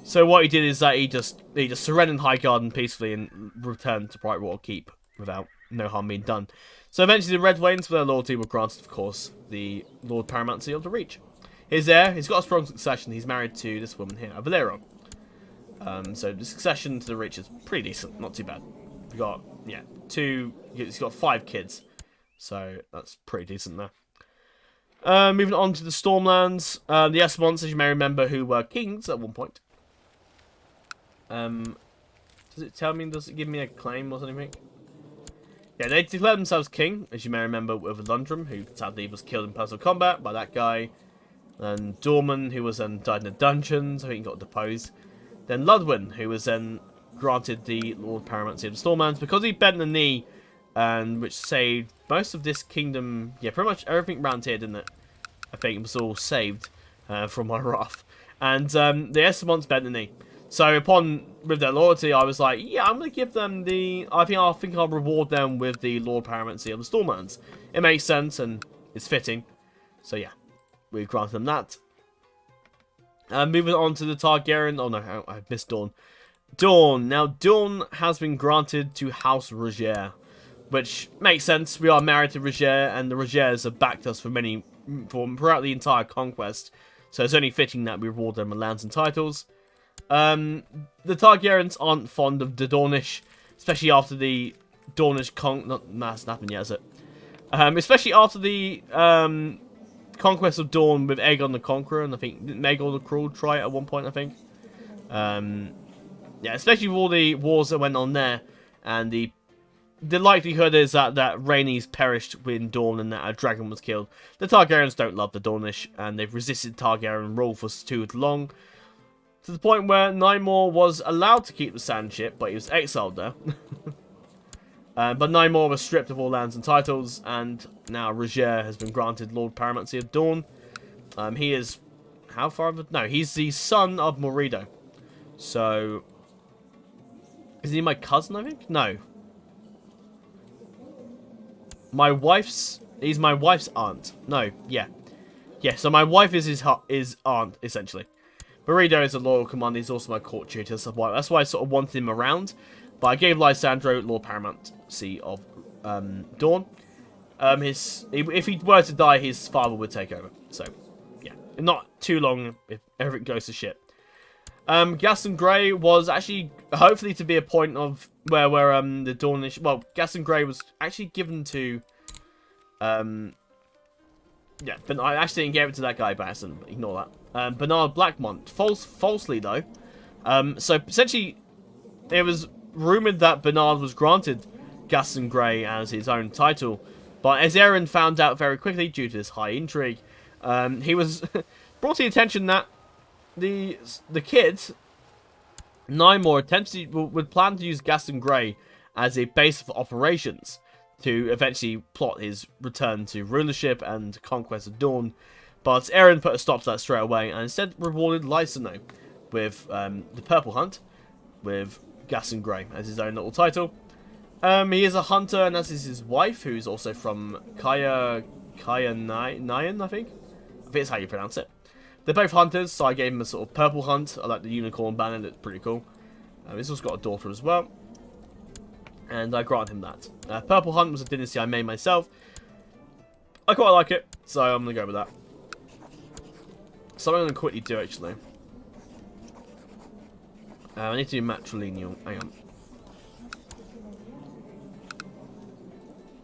So what he did is that he just surrendered Highgarden peacefully and returned to Brightwater Keep without no harm being done. So eventually the Red Wains, for their loyalty, were granted, of course, the Lord Paramountcy of the Reach. His heir, he's got a strong succession. He's married to this woman here, a Valyrian. So the succession to the Reach is pretty decent, not too bad. We've got, he's got 5 kids. So that's pretty decent there. Moving on to the Stormlands. The Esmonts, as you may remember, who were kings at one point. Does it tell me, does it give me a claim or something? Yeah, they declared themselves king, as you may remember, with Lundrum, who sadly was killed in personal combat by that guy. Then Dorman, who was then died in the dungeons, I think he got deposed. Then Ludwin, who was then granted the Lord Paramountcy of the Stormlands because he bent the knee, and which saved most of this kingdom. Yeah, pretty much everything around here, didn't it? I think it was all saved from my wrath. And the Esmonts bent the knee. So with their loyalty, I was like, yeah, I'm going to give them I think I'll reward them with the Lord Paramountcy of the Stormlands. It makes sense and it's fitting. So yeah, we granted them that. Moving on to the Targaryen. Oh no, I missed Dawn. Dawn. Now, Dawn has been granted to House Roger, which makes sense. We are married to Roger, and the Rogers have backed us throughout the entire conquest. So it's only fitting that we reward them with lands and titles. The Targaryens aren't fond of the Dornish, especially after the Dornish hasn't happened yet, is it? Especially after the conquest of Dorne with Aegon the Conqueror, and I think Aegon the Cruel try it at one point, I think. Yeah, especially with all the wars that went on there, and the likelihood is that Rhaenys perished when Dorne and that a dragon was killed. The Targaryens don't love the Dornish, and they've resisted Targaryen rule for too long. To the point where Nymor was allowed to keep the Sand Ship, but he was exiled there. But Nymor was stripped of all lands and titles, and now Roger has been granted Lord Paramountcy of Dawn. He is... How far of a... No, he's the son of Morido. So... Is he my cousin, I think? No. He's my wife's aunt. No, yeah. Yeah, so my wife is his aunt, essentially. Morido is a loyal commander. He's also my court tutor. So that's why I sort of wanted him around. But I gave Lysandro Lord Paramountcy of Dawn. If he were to die, his father would take over. So, yeah. Not too long if everything goes to shit. Gaston Grey was actually, hopefully, to be a point of where the Dornish... Well, Gaston Grey was actually given to... Yeah, but I actually didn't give it to that guy by accident. Ignore that. Bernard Blackmont. Falsely, though. So, essentially, it was rumoured that Bernard was granted Gaston Grey as his own title. But as Aerion found out very quickly, due to this high intrigue, he was brought to the attention that the kid, Nymor, would plan to use Gaston Grey as a base for operations to eventually plot his return to rulership and conquest of Dawn. But Aerion put a stop to that straight away and instead rewarded Lysano with the Purple Hunt, with Gaston Grey as his own little title. He is a hunter, and as is his wife, who's also from Nyan, I think. I think that's how you pronounce it. They're both hunters, so I gave him a sort of purple hunt. I like the unicorn banner, it's pretty cool. He's also got a daughter as well. And I granted him that. Purple Hunt was a dynasty I made myself. I quite like it, so I'm going to go with that. So I'm going to quickly do, actually. I need to do matrilineal. Hang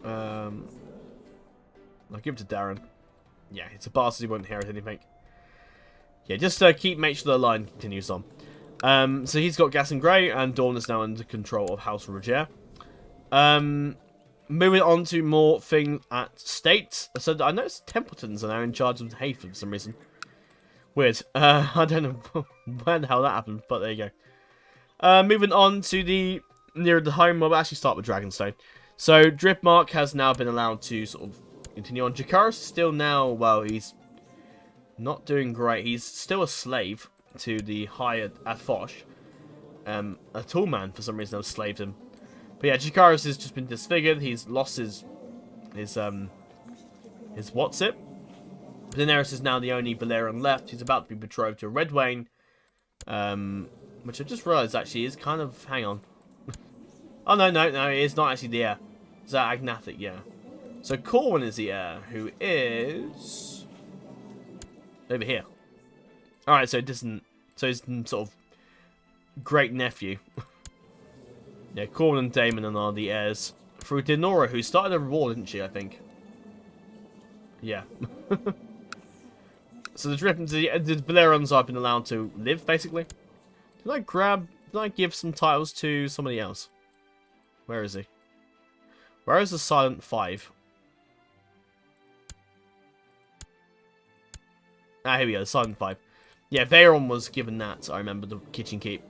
on. I'll give it to Darren. Yeah, it's a bastard, he won't inherit anything. Yeah, just make sure the line continues on. So he's got Gaston Grey, and Dawn is now under control of House Roger. Moving on to more things at state. So I noticed Templetons are now in charge of Hayth for some reason. Weird. I don't know when the hell that happened, but there you go. Moving on to the nearer the home. We'll actually start with Dragonstone. So Dripmark has now been allowed to sort of, continue on. Jakaris is still now, well, he's not doing great. He's still a slave to the hired Athosh. A tall man, for some reason, has slaved him. But yeah, Jakaris has just been disfigured. He's lost his what's it? Daenerys is now the only Valyrian left. He's about to be betrothed to Redwayne. Which I just realised actually is kind of... Hang on. Oh, no, it's not actually the heir. It's Agnathic, yeah. So Corwin is the heir, who is... over here. Alright, so he's sort of great nephew. Yeah, Corwin and Daemon are the heirs. Through Denora, who started a war, didn't she, I think? Yeah. So the Valyrians have been allowed to live, basically. Did I give some titles to somebody else? Where is he? Where is the Silent Five? Ah, here we go, the Silent Five. Yeah, Aerion was given that, I remember, the Kitchen Keep.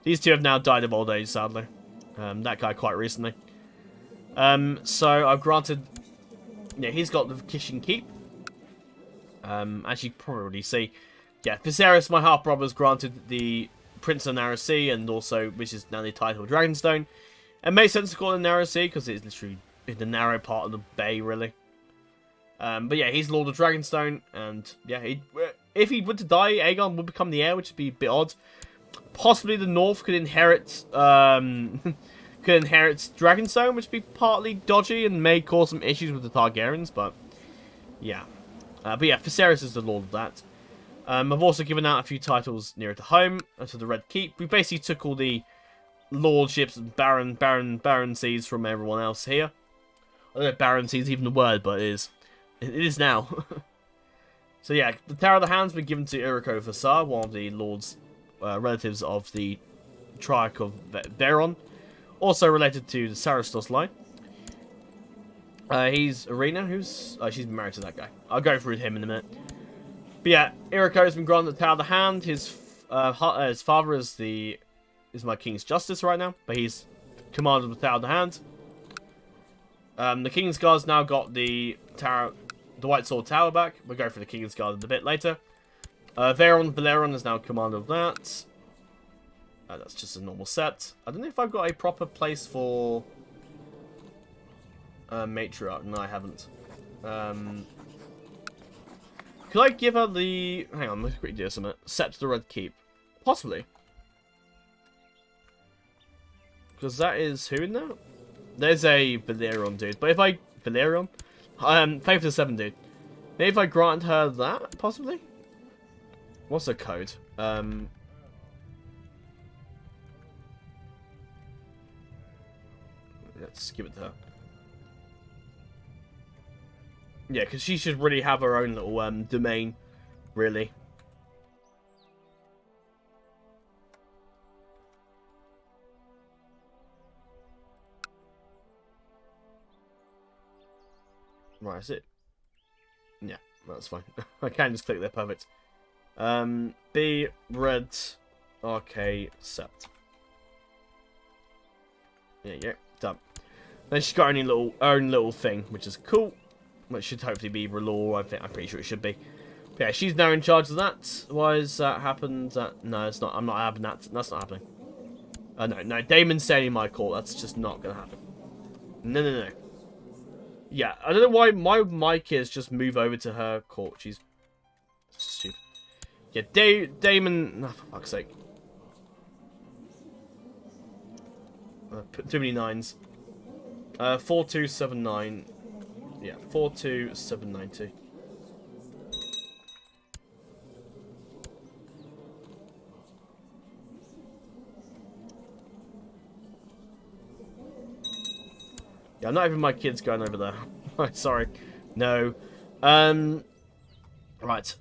These two have now died of old age, sadly. That guy quite recently. So I've granted... Yeah, he's got the Kitchen Keep. As you probably see. Yeah, Viserys, my half-brother, was granted the Prince of Narrow Sea, and also, which is now the title of Dragonstone. It makes sense to call it Narrow Sea, because it's literally in the narrow part of the bay, really. But yeah, he's Lord of Dragonstone, and yeah, if he were to die, Aegon would become the heir, which would be a bit odd. Possibly the North could inherit Dragonstone, which would be partly dodgy and may cause some issues with the Targaryens, but yeah. But yeah, Viserys is the Lord of that. I've also given out a few titles nearer to home, to the Red Keep. We basically took all the lordships and baroncies from everyone else here. I don't know if baroncy is even a word, but it is. It is now. So yeah, the Tower of the Hound's been given to Uriko Vasar, one of the lords, relatives of the Triarch of Aerion. Also related to the Sarastos line. He's Arena, who's... she's married to that guy. I'll go through him in a minute. But yeah, Uriko has been granted the Tower of the Hand. His father is my King's Justice right now, but he's commanded the Tower of the Hand. The King's Guard's now got the White Sword Tower back. We'll go for the King's Guard a bit later. Valyrian is now commander of that. That's just a normal set. I don't know if I've got a proper place for matriarch. No, I haven't. Could I give her the... Hang on, let's quickly do something. Set to the Red Keep. Possibly. Because that is... Who in there? There's a Valyrian dude. But if I... Valyrian? Faith to 7 dude. Maybe if I grant her that, possibly? What's the code? Let's give it to her. Yeah, because she should really have her own little domain, really. Right, is it? Yeah, that's fine. I can just click there, perfect. B, red, RK, sept. There you go, done. Then she's got her own little thing, which is cool. Which should hopefully be R'hllor, I'm pretty sure it should be. But yeah, she's now in charge of that. Why has that happened? No, it's not. I'm not having that. That's not happening. No, Daemon's staying in my court. That's just not going to happen. No. Yeah, I don't know why my mic is just move over to her court. She's stupid. Yeah, Daemon... Oh, for fuck's sake. Put too many nines. 4279. Yeah, 42792. Yeah, not even my kids going over there. Sorry. No. Right.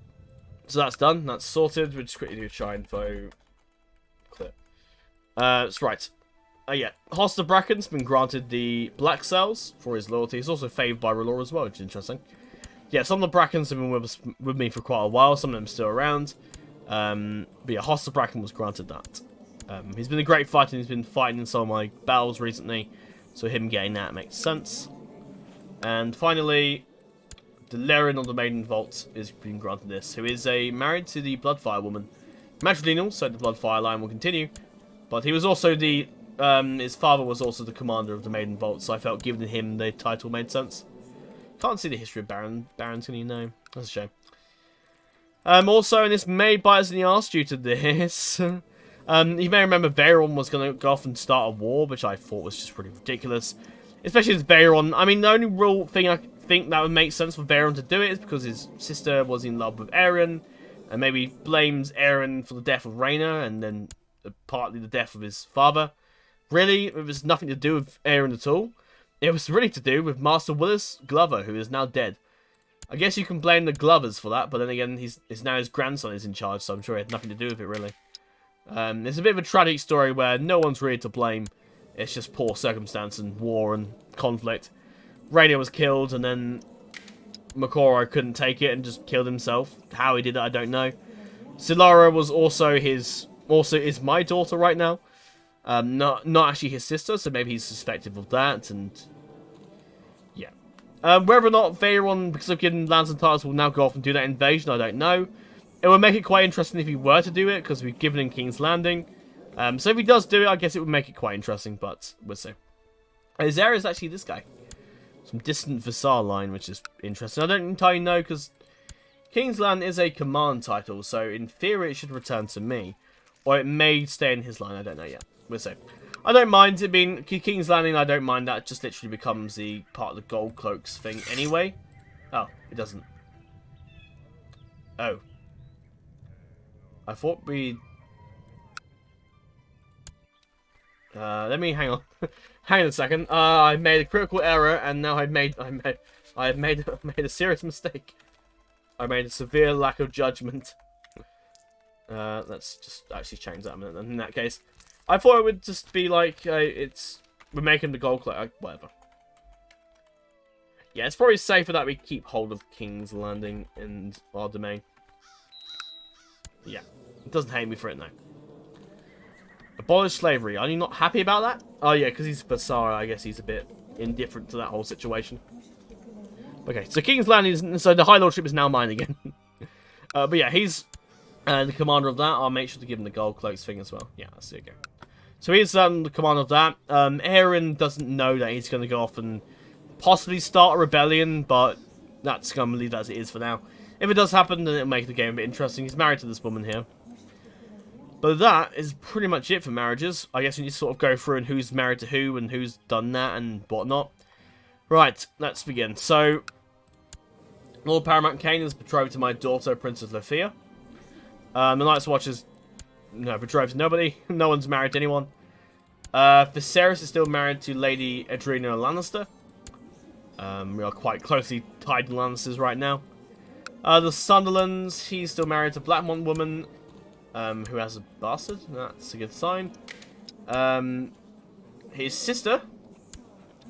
So that's done. That's sorted. We'll just quickly do try info. Clear. That's right. Yeah. Hoster Bracken's been granted the Black Cells for his loyalty. He's also favoured by R'hllor as well, which is interesting. Yeah, some of the Brackens have been with me for quite a while. Some of them are still around. But yeah, Hoster Bracken was granted that. He's been a great fighter. He's been fighting in some of my battles recently. So him getting that makes sense. And finally, the Valyrian of the Maiden Vault is being granted this, who is married to the Bloodfire woman. Matrilineal, so the Bloodfire line will continue. But he was also the his father was also the commander of the Maiden Vault, so I felt giving him the title made sense. Can't see the history of Barons, can you know? That's a shame. Also, and this may bite us in the arse due to this. You may remember Aerion was going to go off and start a war, which I thought was just pretty ridiculous. Especially as Aerion. I mean, the only real thing I think that would make sense for Aerion to do it is because his sister was in love with Aerion, and maybe blames Aerion for the death of Rhaena, and then partly the death of his father. Really, it was nothing to do with Aerion at all. It was really to do with Master Willis Glover, who is now dead. I guess you can blame the Glovers for that, but then again, it's now his grandson is in charge, so I'm sure it had nothing to do with it, really. It's a bit of a tragic story where no one's really to blame. It's just poor circumstance and war and conflict. Rhaena was killed, and then Makoro couldn't take it and just killed himself. How he did it, I don't know. Silara was also is my daughter right now. Not actually his sister, so maybe he's suspected of that, and yeah. Whether or not Valyrian, because of getting lands and titles, will now go off and do that invasion, I don't know. It would make it quite interesting if he were to do it, because we've given him King's Landing. So if he does do it, I guess it would make it quite interesting, but we'll see. Zara is actually this guy. Some distant Vassal line, which is interesting. I don't entirely know, because King's Land is a command title, so in theory it should return to me. Or it may stay in his line, I don't know yet. We'll see. I don't mind it being King's Landing, I don't mind that. It just literally becomes the part of the Gold Cloaks thing anyway. Oh, it doesn't. Oh. I thought we... let me hang on. Hang on a second. I made a critical error, and now I made a serious mistake. I made a severe lack of judgment. Let's just actually change that a minute. In that case, I thought it would just be like we're making the gold cloak, whatever. Yeah, it's probably safer that we keep hold of King's Landing and our domain. Yeah, it doesn't hate me for it now. Abolish slavery. Are you not happy about that? Oh yeah, because he's Basara. I guess he's a bit indifferent to that whole situation. Okay, so King's Landing so the High Lordship is now mine again. But yeah, he's the commander of that. I'll make sure to give him the gold cloaks thing as well. Yeah, that's it. Okay. So he's the commander of that. Aerion doesn't know that he's going to go off and possibly start a rebellion, but that's going to leave that as it is for now. If it does happen, then it'll make the game a bit interesting. He's married to this woman here. But that is pretty much it for marriages. I guess we need to sort of go through and who's married to who and who's done that and whatnot. Right, let's begin. So, Lord Paramount Cain is betrothed to my daughter, Princess Lethea. The Night's Watch is betrothed to nobody. No one's married to anyone. Viserys is still married to Lady Edrina Lannister. We are quite closely tied to Lannisters right now. The Sunderlands, he's still married to Blackmont woman, who has a bastard. That's a good sign. His sister,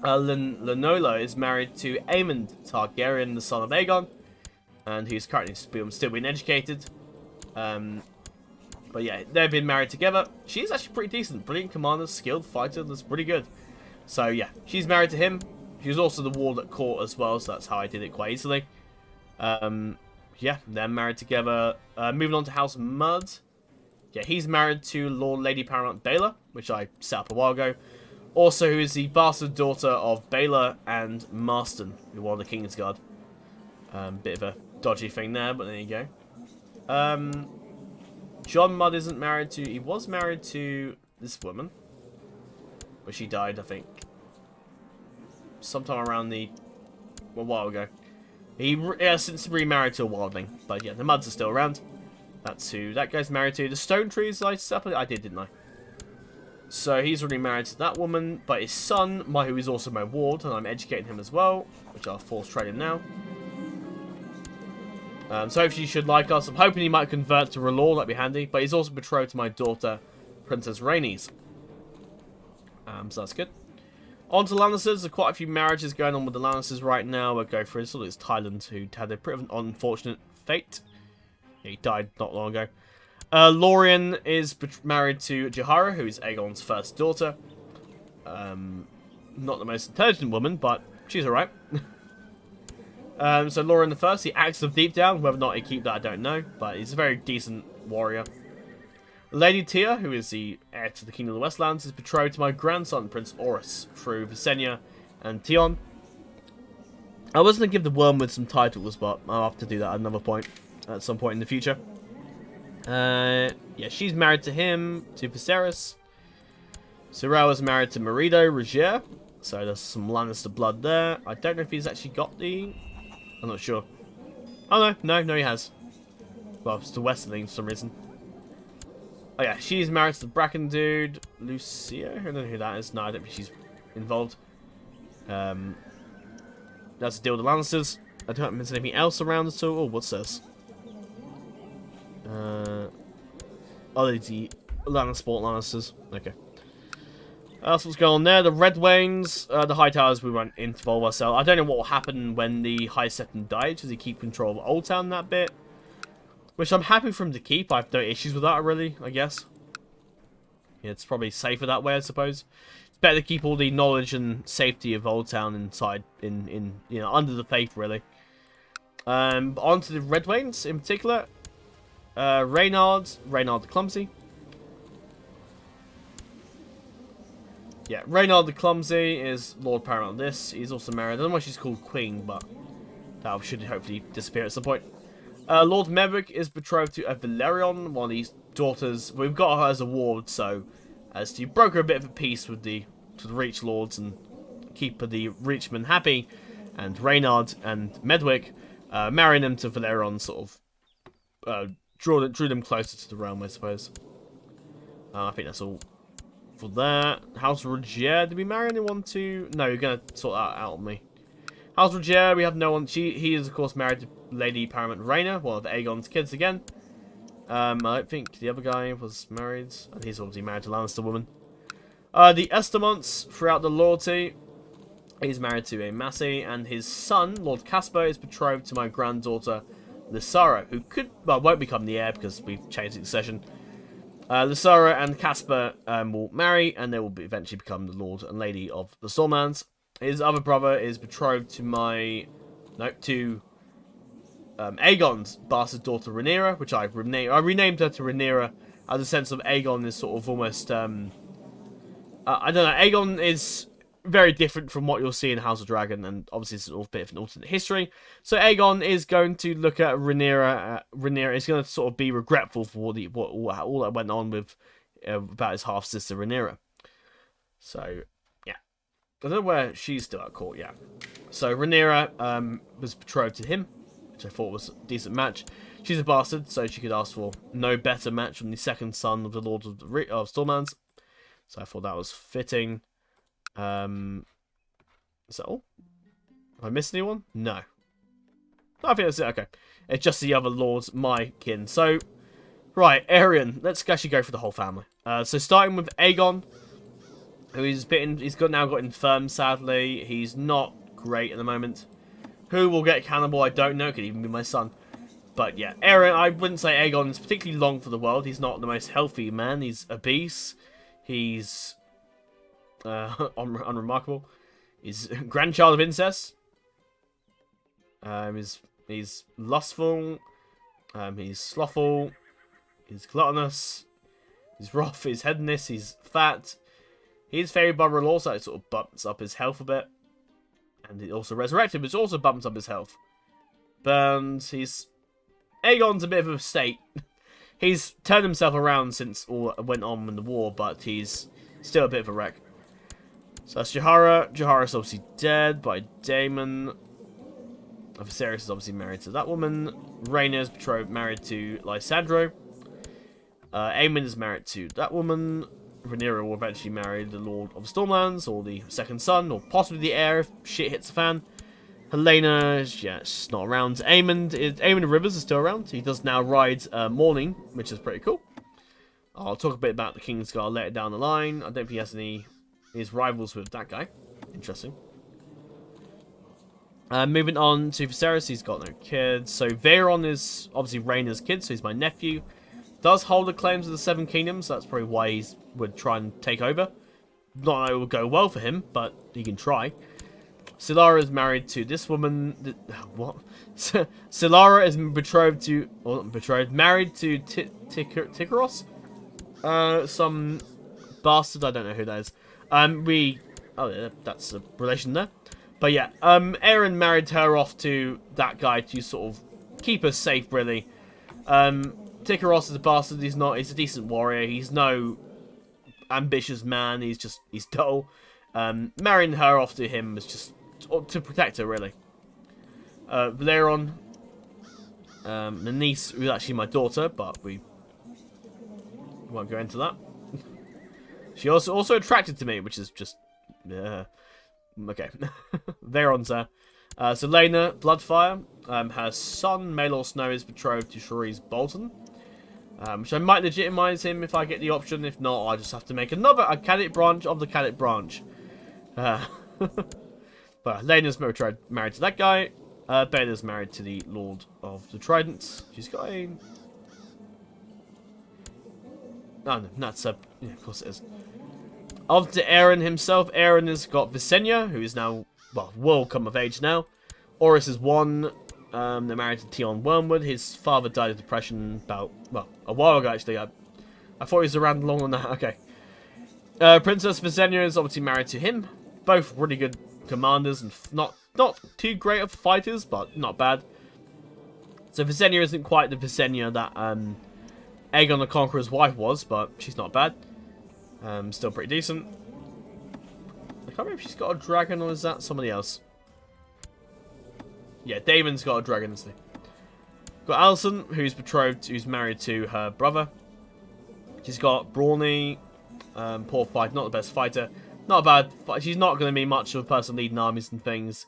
Lenola, is married to Aemond Targaryen, the son of Aegon, and he's currently still being educated. But yeah, they've been married together. She's actually pretty decent. Brilliant commander, skilled fighter, that's pretty good. So yeah, she's married to him. She was also the ward at court as well, so that's how I did it quite easily. Yeah, they're married together. Moving on to House Mudd. Yeah, he's married to Lady Paramount Baelor, which I set up a while ago. Also, who is the bastard daughter of Baelor and Marston, who were on the Kingsguard. Bit of a dodgy thing there, but there you go. John Mudd isn't married to... He was married to this woman. But she died, I think, sometime around a while ago. He has since remarried to a wildling. But yeah, the Mudds are still around. That's who that guy's married to. The Stone Trees, I did, didn't I? So he's already married to that woman. But his son, who is also my ward, and I'm educating him as well, which I'll force trade him now. So hopefully he should like us. I'm hoping he might convert to R'hllor, that'd be handy. But he's also betrothed to my daughter, Princess Rhaenys. So that's good. On to Lannisters. There's quite a few marriages going on with the Lannisters right now. We'll go through this. So it's Tyland, who had a pretty unfortunate fate. Yeah, he died not long ago. Lorien is married to Jahara, who is Aegon's first daughter. Not the most intelligent woman, but she's alright. So Lauren the First, he acts of Deep Down. Whether or not he keep that, I don't know. But he's a very decent warrior. Lady Tia, who is the heir to the Kingdom of the Westlands, is betrothed to my grandson, Prince Orys, through Visenya and Tion. I was going to give the Wormwood some titles, but I'll have to do that at another point, at some point in the future. Yeah, she's married to him, to Viserys. Syrell is married to Merido Rogier, so there's some Lannister blood there. I don't know if he's actually got the... I'm not sure. Oh, no, he has. Well, it's the Westerling for some reason. Oh, yeah, she's married to the Bracken dude. Lucia? I don't know who that is. No, I don't think she's involved. That's the deal with the Lannisters. I don't think there's anything else around at all. Oh, what's this? Oh, the Lannisport Lannisters. Okay. That's what's going on there. The Red Wings, the High Towers, we won't involve ourselves. I don't know what will happen when the High Septon died. Does he keep control of Old Town that bit? Which I'm happy for him to keep. I have no issues with that, really, I guess. Yeah, it's probably safer that way, I suppose. It's better to keep all the knowledge and safety of Old Town inside, you know, under the faith, really. On to the Red Wings, in particular. Reynard the Clumsy. Yeah, Reynard the Clumsy is Lord Paramount of this. He's also married. I don't know why she's called Queen, but that should hopefully disappear at some point. Lord Medwick is betrothed to Valyrian, one of these daughters. We've got her as a ward, so as to broker a bit of a peace with the Reach Lords and keep the Reachmen happy, and Reynard and Medwick marrying them to Valyrian sort of drew them closer to the realm, I suppose. I think that's all for that. House Rogier, did we marry anyone to? No, you're gonna sort that out on me. House Rogier, we have no one. He is of course married to Lady Paramount Rhaena, one of Aegon's kids again. I don't think the other guy was married, and he's obviously married to Lannister woman. The Estemonts, throughout the loyalty, he's married to a Massey, and his son, Lord Caspar, is betrothed to my granddaughter Lysara, who won't become the heir because we've changed the succession. Lysara and Caspar will marry, and they will eventually become the Lord and Lady of the Stormlands. His other brother is betrothed to Aegon's bastard daughter Rhaenyra, which I renamed her to Rhaenyra as a sense of Aegon is sort of almost I don't know. Aegon is very different from what you'll see in House of Dragon, and obviously it's a bit of an alternate history. So Aegon is going to look at Rhaenyra. Rhaenyra is going to sort of be regretful for all that went on with about his half sister Rhaenyra. So yeah, I don't know where she's still at court. Yeah, so Rhaenyra was betrothed to him, which I thought was a decent match. She's a bastard, so she could ask for no better match from the second son of the Lord of Stormlands. So I thought that was fitting. Is that all? Have I missed anyone? No. I think that's it. Okay. It's just the other lords, my kin. So, right, Aerion. Let's actually go for the whole family. So starting with Aegon, who he's now got infirm, sadly. He's not great at the moment. Who will get cannibal, I don't know. Could even be my son. But yeah, Aerion, I wouldn't say Aegon is particularly long for the world. He's not the most healthy man. He's obese. He's unremarkable. He's a grandchild of incest. He's lustful. He's slothful. He's gluttonous. He's rough. He's hedonist. He's fat. He's favored by law, so it sort of bumps up his health a bit. And it also resurrected, which also bumps up his health. Burns. Aegon's a bit of a state. He's turned himself around since all went on in the war, but he's still a bit of a wreck. So that's Jahara. Jahara's obviously dead by Daemon. Viserys is obviously married to that woman. Rhaenyra's married to Lysandro. Aemon is married to that woman. Rhaenyra will eventually marry the Lord of Stormlands, or the second son, or possibly the heir if shit hits the fan. Helena, yeah, she's not around. Aemon Rivers is still around. He does now ride Morning, which is pretty cool. I'll talk a bit about the Kingsguard later down the line. I don't think he has his rivals with that guy. Interesting. Moving on to Viserys, he's got no kids. So Vaerion is obviously Rhaenyra's kid, so he's my nephew. Does hold the claims of the Seven Kingdoms, so that's probably why he would try and take over. Not that it would go well for him, but he can try. Solara is married to this woman. What? Solara is betrothed to, or not betrothed, married to Tikaros. Some bastard. I don't know who that is. Oh, yeah, that's a relation there. But yeah, Aerion married her off to that guy to sort of keep her safe, really. Tikaros is a bastard. He's a decent warrior. He's no ambitious man. He's dull. Marrying her off to him was just to protect her, really. Valyrian, the niece, who's actually my daughter, but we won't go into that. She also attracted to me, which is just okay. Valyrian's there. So Laena, Bloodfire, her son Maelor Snow is betrothed to Sharice Bolton. Which I might legitimize him if I get the option. If not, I just have to make a cadet branch of the cadet branch. But Laena's married to that guy. Baela's married to the Lord of the Trident. She's got a... Oh, no, that's a... Yeah, of course it is. Of to Aerion himself, Aerion has got Visenya, who is now, well, will come of age now. Oris is one. They're married to Tion Wormwood. His father died of depression about, well, a while ago, actually. I thought he was around long on that. Okay. Princess Visenya is obviously married to him. Both really good commanders and not too great of fighters, but not bad. So Visenya isn't quite the Visenya that Aegon the Conqueror's wife was, but she's not bad. Still pretty decent. I can't remember if she's got a dragon or is that somebody else. Yeah, Daemon's got a dragon, isn't he? Got Alicent, who's married to her brother. She's got Brawny, poor fight, not the best fighter. Not bad, but she's not going to be much of a person leading armies and things.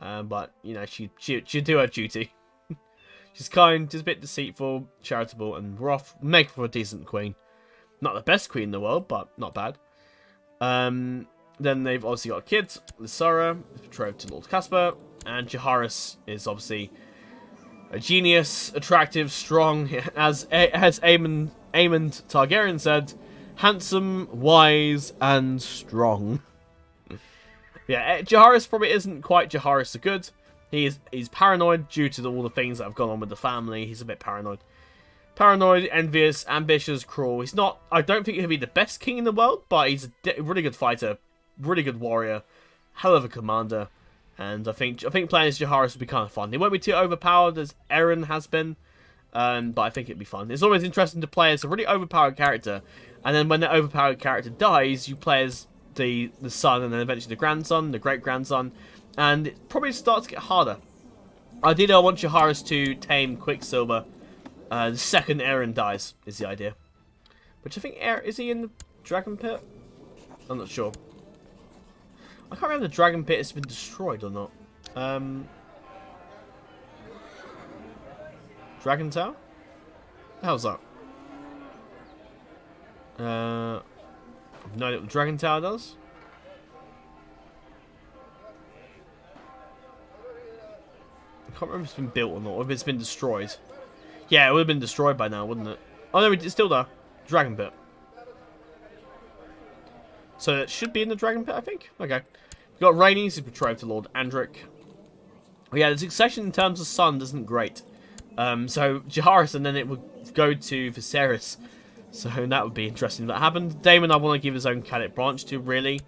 But, you know, she'll do her duty. She's kind, just a bit deceitful, charitable, and rough. Make for a decent queen. Not the best queen in the world, but not bad. Then they've obviously got kids. Lysara is betrothed to Lord Casper. And Jaehaerys is obviously a genius, attractive, strong, as Aemond Targaryen said, handsome, wise, and strong. Yeah, Jaehaerys probably isn't quite Jaehaerys the Good. He's paranoid due to all the things that have gone on with the family. He's a bit paranoid. Paranoid, envious, ambitious, cruel. He's not... I don't think he'll be the best king in the world, but he's a really good fighter, really good warrior, hell of a commander. And I think playing as Jaehaerys would be kind of fun. He won't be too overpowered as Aerion has been, but I think it'd be fun. It's always interesting to play as a really overpowered character, and then when the overpowered character dies, you play as the son, and then eventually the grandson, the great-grandson, and it probably starts to get harder. Ideally, I want Jaehaerys to tame Quicksilver the second Aerion dies, is the idea. Which I think, is he in the Dragon Pit? I'm not sure. I can't remember if the Dragon Pit has been destroyed or not. Dragon Tower? The hell's that? I've no idea what the Dragon Tower does. I can't remember if it's been built or not, or if it's been destroyed. Yeah, it would have been destroyed by now, wouldn't it? Oh no, it's still there. Dragon Pit. So it should be in the Dragon Pit, I think. Okay. We've got Rhaenys, who's betrothed to Lord Andric. Oh, yeah, the succession in terms of sons isn't great. So Jaehaerys, and then it would go to Viserys. So that would be interesting if that happened. Daemon, I want to give his own cadet branch to, really.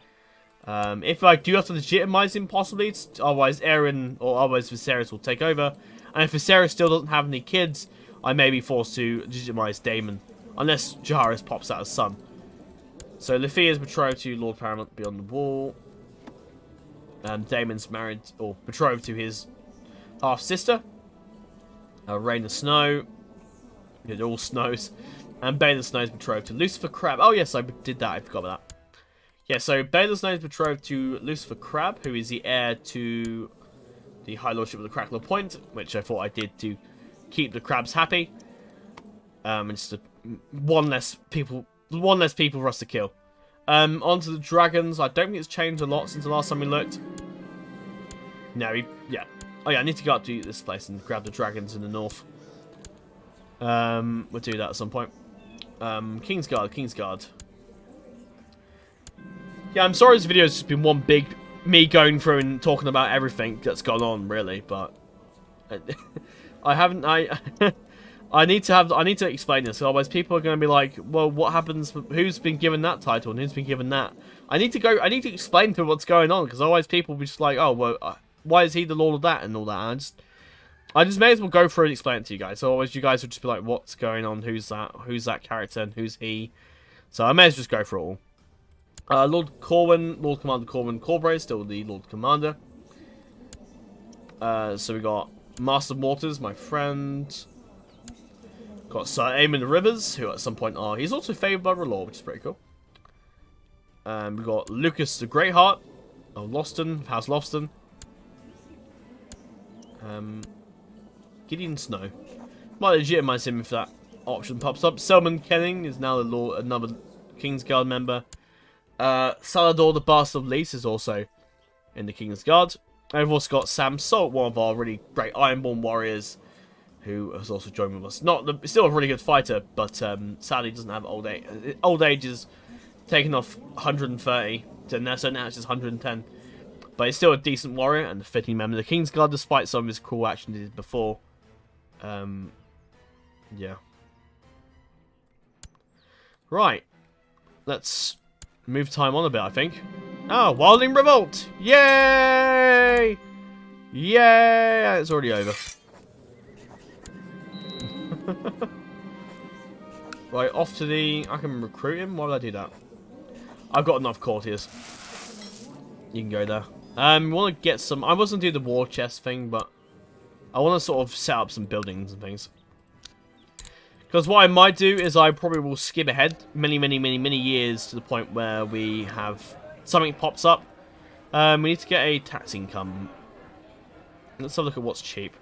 If I do have to legitimize him, possibly. Otherwise, Aerion or otherwise Viserys will take over. And if Viserys still doesn't have any kids, I may be forced to legitimize Daemon. Unless Jaehaerys pops out as son. So Liffea is betrothed to Lord Paramount Beyond the Wall. Daemon's married, or betrothed to his half-sister. Rhaena Snow. Yeah, they're all Snows. And Baela Snow is betrothed to Lucifer Crab. Oh yes, I did that, I forgot about that. Yeah, so Baela Snow is betrothed to Lucifer Crab, who is the heir to the High Lordship of the Crackler Point, which I thought I did to keep the crabs happy. It's one less people for us to kill. Onto the dragons. I don't think it's changed a lot since the last time we looked. No, yeah. Oh yeah, I need to go up to this place and grab the dragons in the north. We'll do that at some point. Kingsguard. Yeah, I'm sorry this video has just been one big me going through and talking about everything that's gone on, really, but I haven't. I need to explain this, otherwise people are going to be like, well, what happens? Who's been given that title and who's been given that? I need to explain to them what's going on, because otherwise people will be just like, oh, well, why is he the lord of that and all that? And I just may as well go through and explain it to you guys. So otherwise you guys would just be like, what's going on? Who's that? Who's that character? And who's he? So I may as well just go through it all. Lord Corwin, Lord Commander Corwin Corbray, still the Lord Commander. So we got Master Mortars, my friend. Got Sir Aemon Rivers, who at some point he's also favoured by R'hllor, which is pretty cool. We got Lucas the Greatheart of Loston, House Lofton. Gideon Snow. Might legitimize him if that option pops up. Selman Kenning is now another Kingsguard member. Salador the Bastard of Lys is also in the Kingsguard. And we've also got Sam Salt, one of our really great Ironborn warriors, who has also joined with us. Still a really good fighter, but sadly doesn't have old age. Old age is taken off 130, so now it's just 110. But he's still a decent warrior and a fitting member of the Kingsguard, despite some of his cruel actions he did before. Yeah. Right. Let's move time on a bit, I think. Oh, Wildling Revolt! Yay! Yay! It's already over. Right, off to the... I can recruit him? Why would I do that? I've got enough courtiers. You can go there. We want to get some... I wasn't doing the war chest thing, but... I want to sort of set up some buildings and things. Because what I might do is I probably will skip ahead many years to the point where we have... Something pops up. We need to get a tax income. Let's have a look at what's cheap.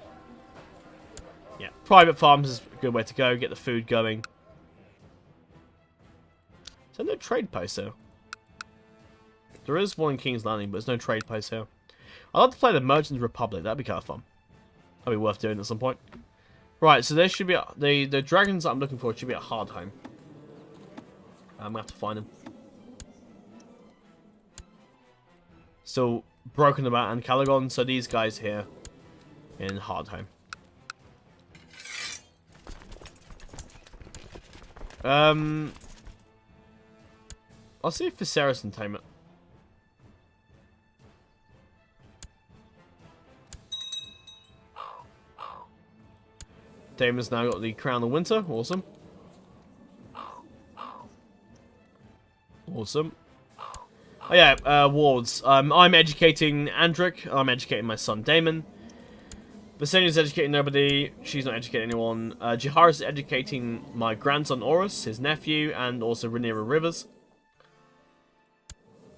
Yeah, private farms is a good way to go. Get the food going. Is there no trade post here? There is one in King's Landing, but there's no trade post here. I'd like to play the Merchants Republic. That'd be kind of fun. That'd be worth doing at some point. Right, so there should be... The dragons that I'm looking for should be at Hardhome. I'm going to have to find them. Still broken about Ancalagon, so these guys here in Hardhome. I'll see if Viserys can tame it. Damon's now got the Crown of Winter. Awesome. Awesome. Oh yeah, wards. I'm educating Andric. I'm educating my son Daemon. Visenya's educating nobody. She's not educating anyone. Jaehaerys is educating my grandson Orus, his nephew, and also Rhaenyra Rivers.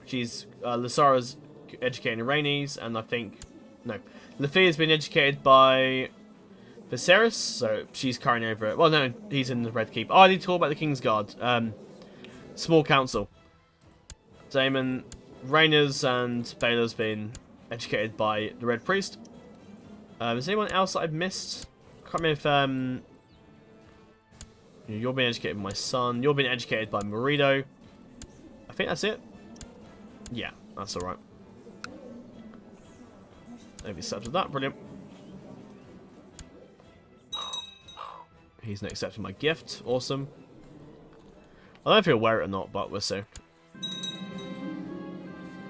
Lysara's educating Rhaenys, and I think... No. Lafayette's been educated by Viserys, so she's carrying over it. Well, no, he's in the Red Keep. Oh, I need to talk about the Kingsguard. Small Council. Daemon, Rhaenys, and Baelor's been educated by the Red Priest. Is there anyone else that I've missed? I can't remember if... You're being educated by my son. You're being educated by Morido. I think that's it. Yeah, that's alright. They've accepted that. Brilliant. He's not accepting my gift. Awesome. I don't know if he'll wear it or not, but we'll see.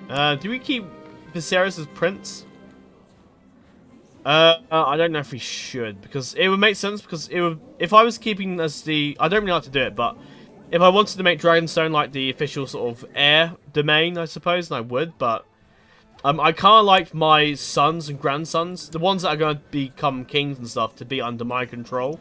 Do we keep Viserys as prince? I don't know if we should, because it would make sense, because it would, if I was keeping as the... I don't really like to do it, but if I wanted to make Dragonstone like the official sort of heir domain, I suppose, then I would, but I kind of like my sons and grandsons, the ones that are going to become kings and stuff, to be under my control.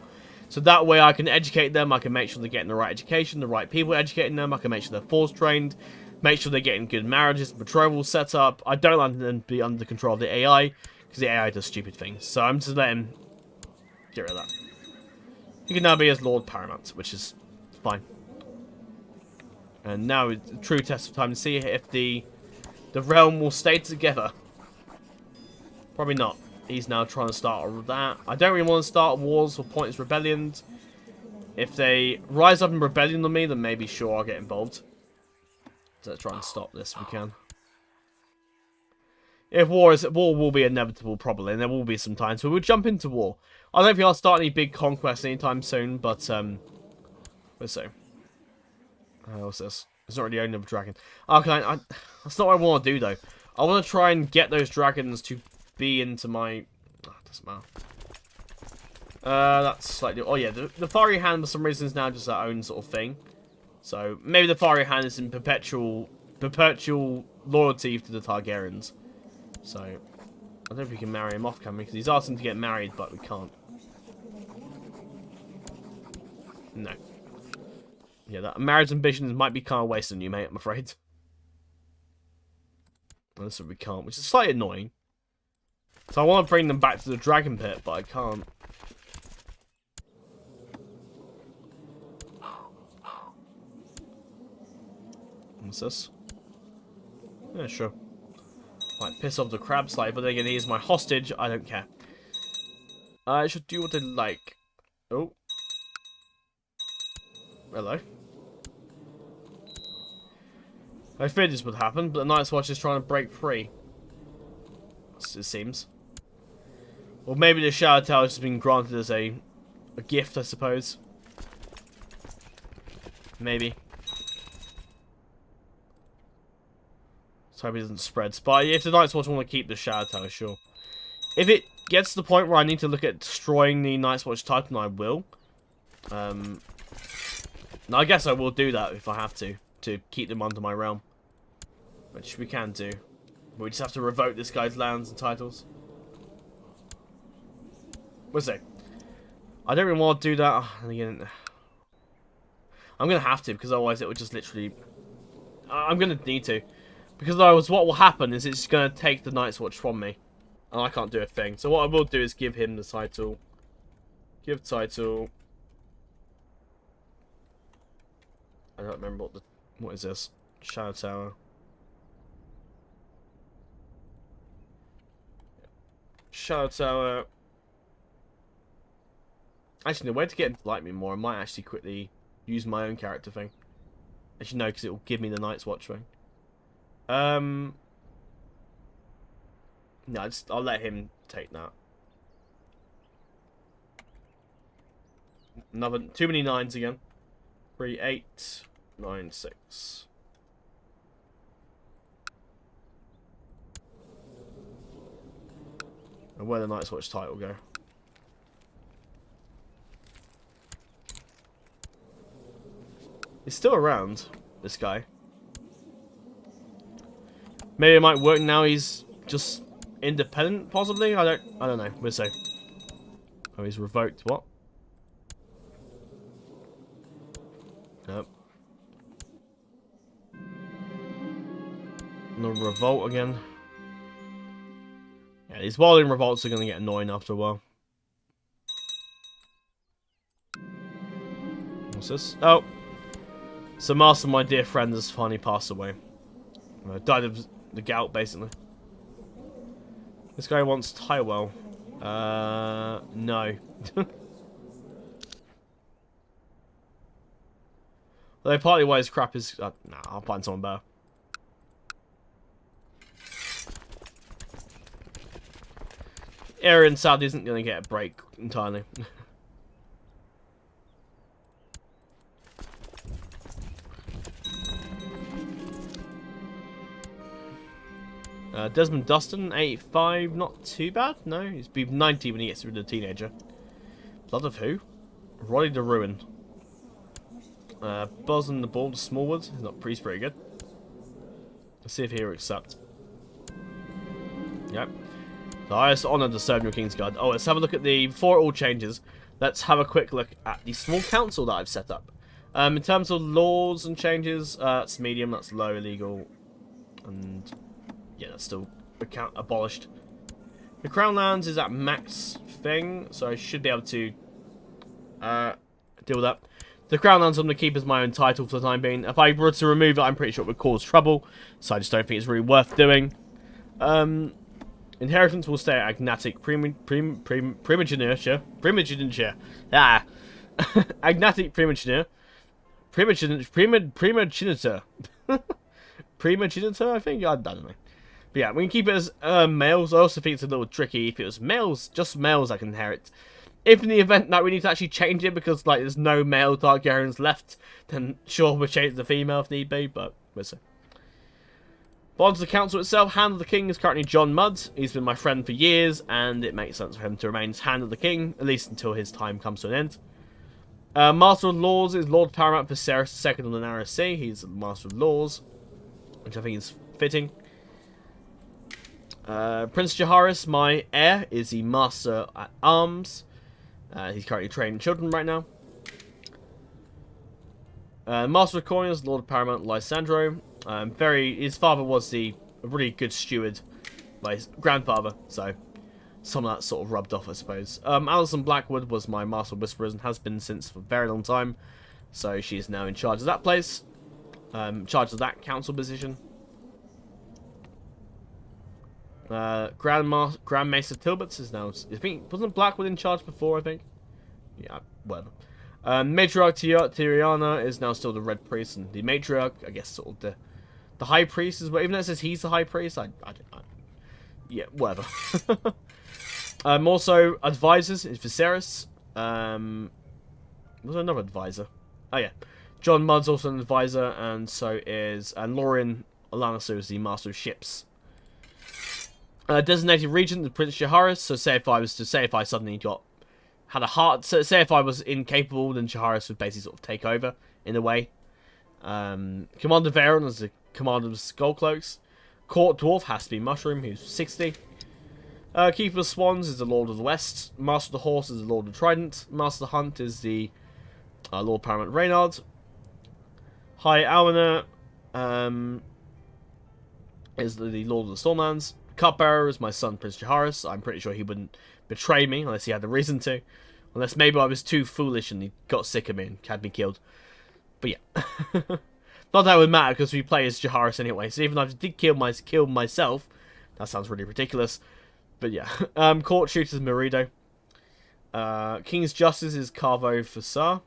So that way I can educate them, I can make sure they're getting the right education, the right people educating them, I can make sure they're force trained, make sure they're getting good marriages, betrothals set up. I don't like them to be under the control of the AI, because the AI does stupid things. So I'm just letting him get rid of that. He can now be as Lord Paramount, which is fine. And now it's a true test of time to see if the realm will stay together. Probably not. He's now trying to start that. I don't really want to start wars or pointless rebellions. If they rise up in rebellion on me, then maybe sure I'll get involved. So let's try and stop this if we can. If war will be inevitable probably, and there will be some times where we'll jump into war. I don't think I'll start any big conquests anytime soon, but let's see. What's this? It's not really another dragon. Okay, that's not what I want to do though. I want to try and get those dragons to be into my. Oh, doesn't matter. That's slightly. Oh yeah, the fiery hand for some reason is now just their own sort of thing. So maybe the fiery hand is in perpetual loyalty to the Targaryens. So I don't know if we can marry him off, can we? Because he's asking to get married, but we can't. No. Yeah, that marriage ambitions might be kind of wasting you, mate, I'm afraid. That's what we can't, which is slightly annoying. So I want to bring them back to the dragon pit, but I can't. What's this? Yeah, sure. Might piss off the crab slide, but then again, he is my hostage. I don't care. I should do what they like. Oh. Hello. I feared this would happen, but the Night's Watch is trying to break free. It seems. Or maybe the Shadow Tower has been granted as a gift, I suppose. Maybe. Let's hope it doesn't spread. But if the Night's Watch want to keep the Shadow Tower, sure. If it gets to the point where I need to look at destroying the Night's Watch Titan, I will. I guess I will do that if I have to keep them under my realm. Which we can do. But we just have to revoke this guy's lands and titles. We'll see. I don't really want to do that. And again, I'm going to have to, because otherwise it would just literally... I'm going to need to. Because otherwise what will happen is it's going to take the Night's Watch from me. And I can't do a thing. So what I will do is give him the title. Give title. I don't remember what is this? Shadow Tower. Shadow Tower. Actually, the way to get him to like me more, I might actually quickly use my own character thing. Actually, no, because it will give me the Night's Watch thing. No, I'll let him take that. Another too many 9s again. 3, 8, 9, 6. And where the Night's Watch title go? He's still around, this guy. Maybe it might work now he's just independent, possibly? I don't know. We'll see. Oh, he's revoked. What? Nope. No revolt again. Yeah, these wilding revolts are going to get annoying after a while. What's this? Oh. So Master, my dear friend, has finally passed away. Died of the gout, basically. This guy wants Tywell. No. Although partly why his crap is... nah, I'll find someone better. Aerion sadly isn't going to get a break entirely. Desmond Dustin, 85, not too bad. No, he's be 90 when he gets rid of the teenager. Blood of who? Roddy the Ruin. Buzz and the Ball, Smallwood. He's not pretty good. Let's see if he'll accept. Yep. The highest honour to serve your King's Guard. Oh, let's have a look at the... Before it all changes, let's have a quick look at the small council that I've set up. In terms of laws and changes, that's medium, that's low, illegal, and... yeah, that's still abolished. The Crown Lands is at max thing, so I should be able to deal with that. The Crown Lands I'm going to keep as my own title for the time being. If I were to remove it, I'm pretty sure it would cause trouble, so I just don't think it's really worth doing. Inheritance will stay at agnatic primogeniture. Ah. Agnatic primogeniture. Primogeniture. Primogeniture, I think? I don't know. But yeah, we can keep it as males. I also think it's a little tricky if it was males, just males that can inherit. If in the event that we need to actually change it because like there's no male Targaryens left, then sure we'll change the female if need be, but we'll see. But on to the council itself. Hand of the King is currently John Mudd. He's been my friend for years, and it makes sense for him to remain as Hand of the King, at least until his time comes to an end. Master of Laws is Lord Paramount Viserys II on the Narrow Sea. He's Master of Laws, which I think is fitting. Prince Jaehaerys, my heir, is the Master at Arms. He's currently training children right now. Master of Coin is Lord Paramount Lysandro. His father was a really good steward by his grandfather, so some of that sort of rubbed off, I suppose. Alison Blackwood was my Master of Whisperers and has been since for a very long time, so she is now in charge of that place, charge of that council position. Grand Maester Tilberts is now, I think, wasn't Blackwood in charge before, I think? Yeah, whatever. Matriarch Tyriana is now still the Red Priest, and the Matriarch, I guess, sort of the High Priest is, even though it says he's the High Priest, yeah, whatever. Also, advisors is Viserys. Was there another advisor? Oh yeah, John Mudd's also an advisor, and so is Lorien Lannister is the Master of Ships. Designated regent, the Prince Jaehaerys. So say if I suddenly had a heart, so say if I was incapable, then Jaehaerys would basically sort of take over in a way. Commander Aerion is the commander of Skullcloaks. Court Dwarf has to be Mushroom, who's 60. Keeper of Swans is the Lord of the West. Master of the Horse is the Lord of the Trident. Master of the Hunt is the Lord Paramount Reynard. High Almoner is the Lord of the Stormlands. Cupbearer is my son, Prince Jaehaerys. I'm pretty sure he wouldn't betray me unless he had the reason to. Unless maybe I was too foolish and he got sick of me and had me killed. But yeah. Not that it would matter because we play as Jaehaerys anyway. So even if I did kill myself, that sounds really ridiculous. But yeah. Court Shooter is Merido. King's Justice is Carvo Fasar.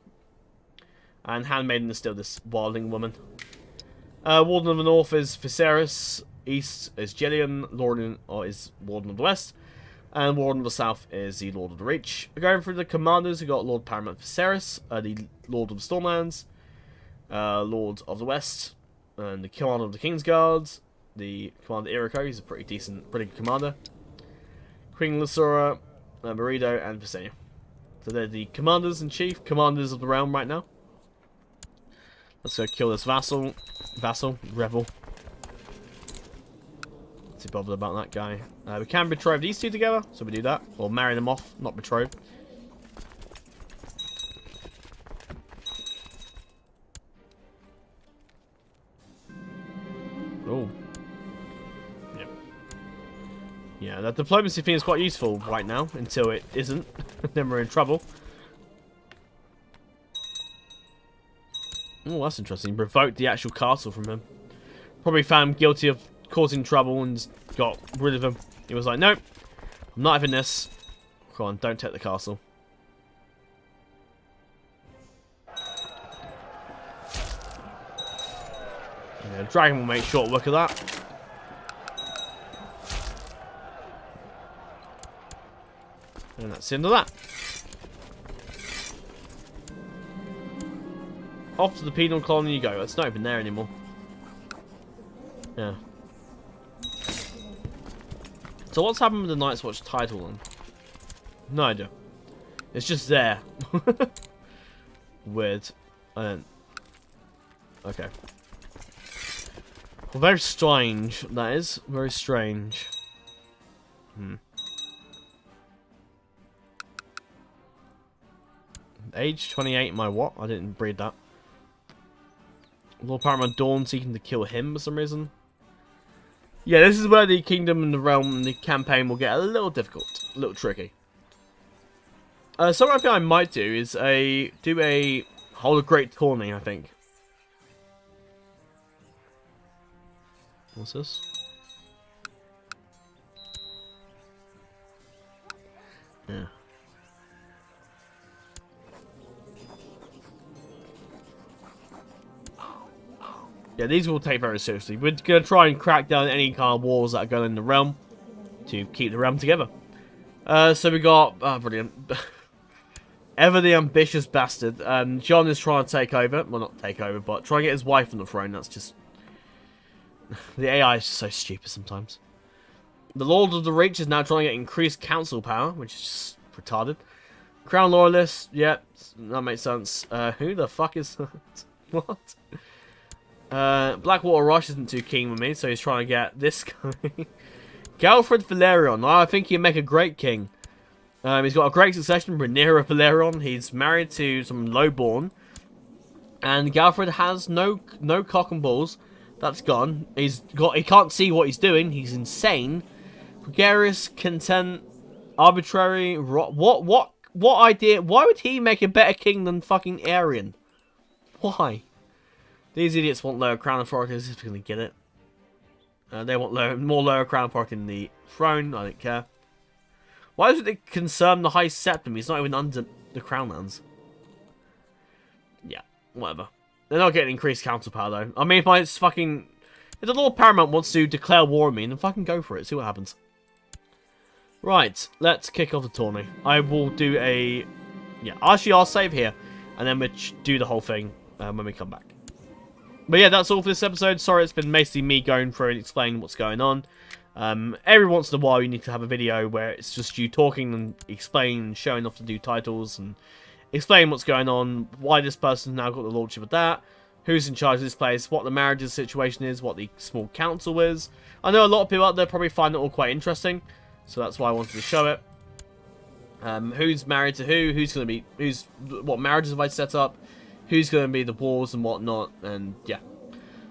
And Handmaiden is still this wildling woman. Warden of the North is Viserys. East is Jillian. Lord is Warden of the West. And Warden of the South is the Lord of the Reach. Going through the commanders, we've got Lord Paramount Viserys, the Lord of the Stormlands, Lord of the West, and the Commander of the Kingsguard, the Commander Iriko, he's a pretty good commander, Queen Lysura, Merido, and Visenya. So they're the commanders-in-chief, commanders of the realm right now. Let's go kill this rebel. Too bothered about that guy. We can betroth these two together, so we do that. Or marry them off, not betroth. Oh. Yep. Yeah, that diplomacy thing is quite useful right now, until it isn't. Then we're in trouble. Oh, that's interesting. Revoked the actual castle from him. Probably found him guilty of causing trouble and got rid of him. He was like, nope, I'm not having this. Come on, don't take the castle. Yeah, Dragon will make short work of that. And that's the end of that. Off to the penal colony you go. It's not even there anymore. Yeah. So what's happened with the Night's Watch title then? No idea. It's just there. Weird. I don't... Okay. Well, very strange, that is. Very strange. Age 28, my what? I didn't read that. Lord Paramount Dawn seeking to kill him for some reason. Yeah, this is where the kingdom and the realm and the campaign will get a little difficult, a little tricky. Something I might do is hold a great tourney, I think. What's this? Yeah. Yeah, these we'll take very seriously. We're going to try and crack down any kind of wars that are going in the realm to keep the realm together. So we got... Oh, brilliant. Ever the ambitious bastard. Jon is trying to take over. Well, not take over, but try and get his wife on the throne. That's just... The AI is just so stupid sometimes. The Lord of the Reach is now trying to get increased council power, which is just retarded. Crown Loyalist, yep, that makes sense. Who the fuck is that? What? Blackwater Rush isn't too keen with me, so he's trying to get this guy. Galfred Valyrian, I think he'd make a great king. He's got a great succession, Rhaenyra Valyrian. He's married to some lowborn. And Galfred has no cock and balls. That's gone. He can't see what he's doing. He's insane. Gregarious, content, arbitrary. What idea? Why would he make a better king than fucking Aerion? Why? These idiots want lower crown authority. If they're gonna get it. They want more lower crown authority than the throne. I don't care. Why does it concern the High Septum? He's not even under the crown lands. Yeah, whatever. They're not getting increased council power though. I mean, if the Lord Paramount wants to declare war on me, then fucking go for it. See what happens. Right, let's kick off the tourney. I will do a... Yeah, actually I'll save here. And then we'll do the whole thing when we come back. But yeah, that's all for this episode. Sorry, it's been basically me going through and explaining what's going on. Every once in a while you need to have a video where it's just you talking and explaining and showing off the new titles and explaining what's going on, why this person's now got the lordship of that, who's in charge of this place, what the marriages situation is, what the small council is. I know a lot of people out there probably find it all quite interesting, so that's why I wanted to show it. Who's married to who, what marriages have I set up, who's going to be the wars and whatnot, and yeah.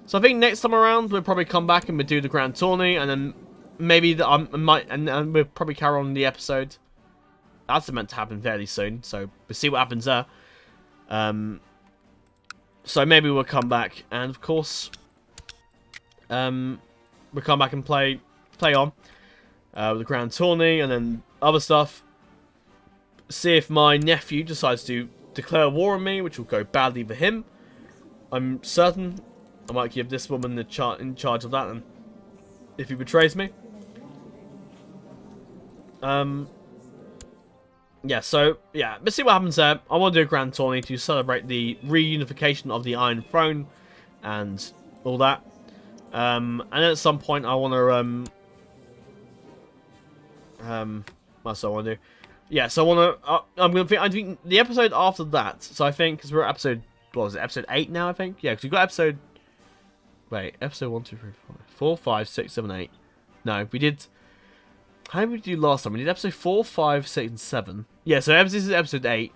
So I think next time around we'll probably come back and we'll do the grand tourney, and then maybe and we'll probably carry on the episode. That's meant to happen fairly soon, so we'll see what happens there. So maybe we'll come back, and of course, we'll come back and play on with the grand tourney, and then other stuff. See if my nephew decides to declare war on me, which will go badly for him. I'm certain I might give this woman in charge of that, and if he betrays me. Yeah, so, yeah, let's see what happens there. I want to do a grand tourney to celebrate the reunification of the Iron Throne and all that. And then at some point I want to, what else I want to do? Yeah, so I think the episode after that, so I think, because we're at episode, what was it, episode 8 now, I think? Yeah, because we've got episode, episode 1, 2, 3, 4, 5, 6, 7, 8. No, we did... How did we do last time? We did episode 4, 5, 6, and 7. Yeah, so this is episode 8.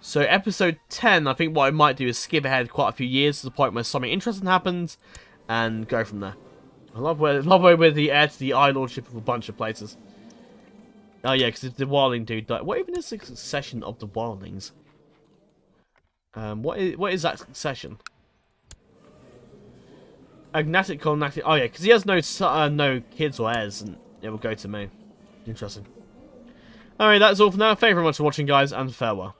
So episode 10, I think what I might do is skip ahead quite a few years to the point where something interesting happens, and go from there. I love where we're the heir to the Eye Lordship of a bunch of places. Oh yeah, because the Wildling dude died. What even is the succession of the Wildlings? What is that succession? Agnatic Colnatic. Oh yeah, because he has no kids or heirs, and it will go to me. Interesting. Alright, that's all for now. Thank you very much for watching, guys, and farewell.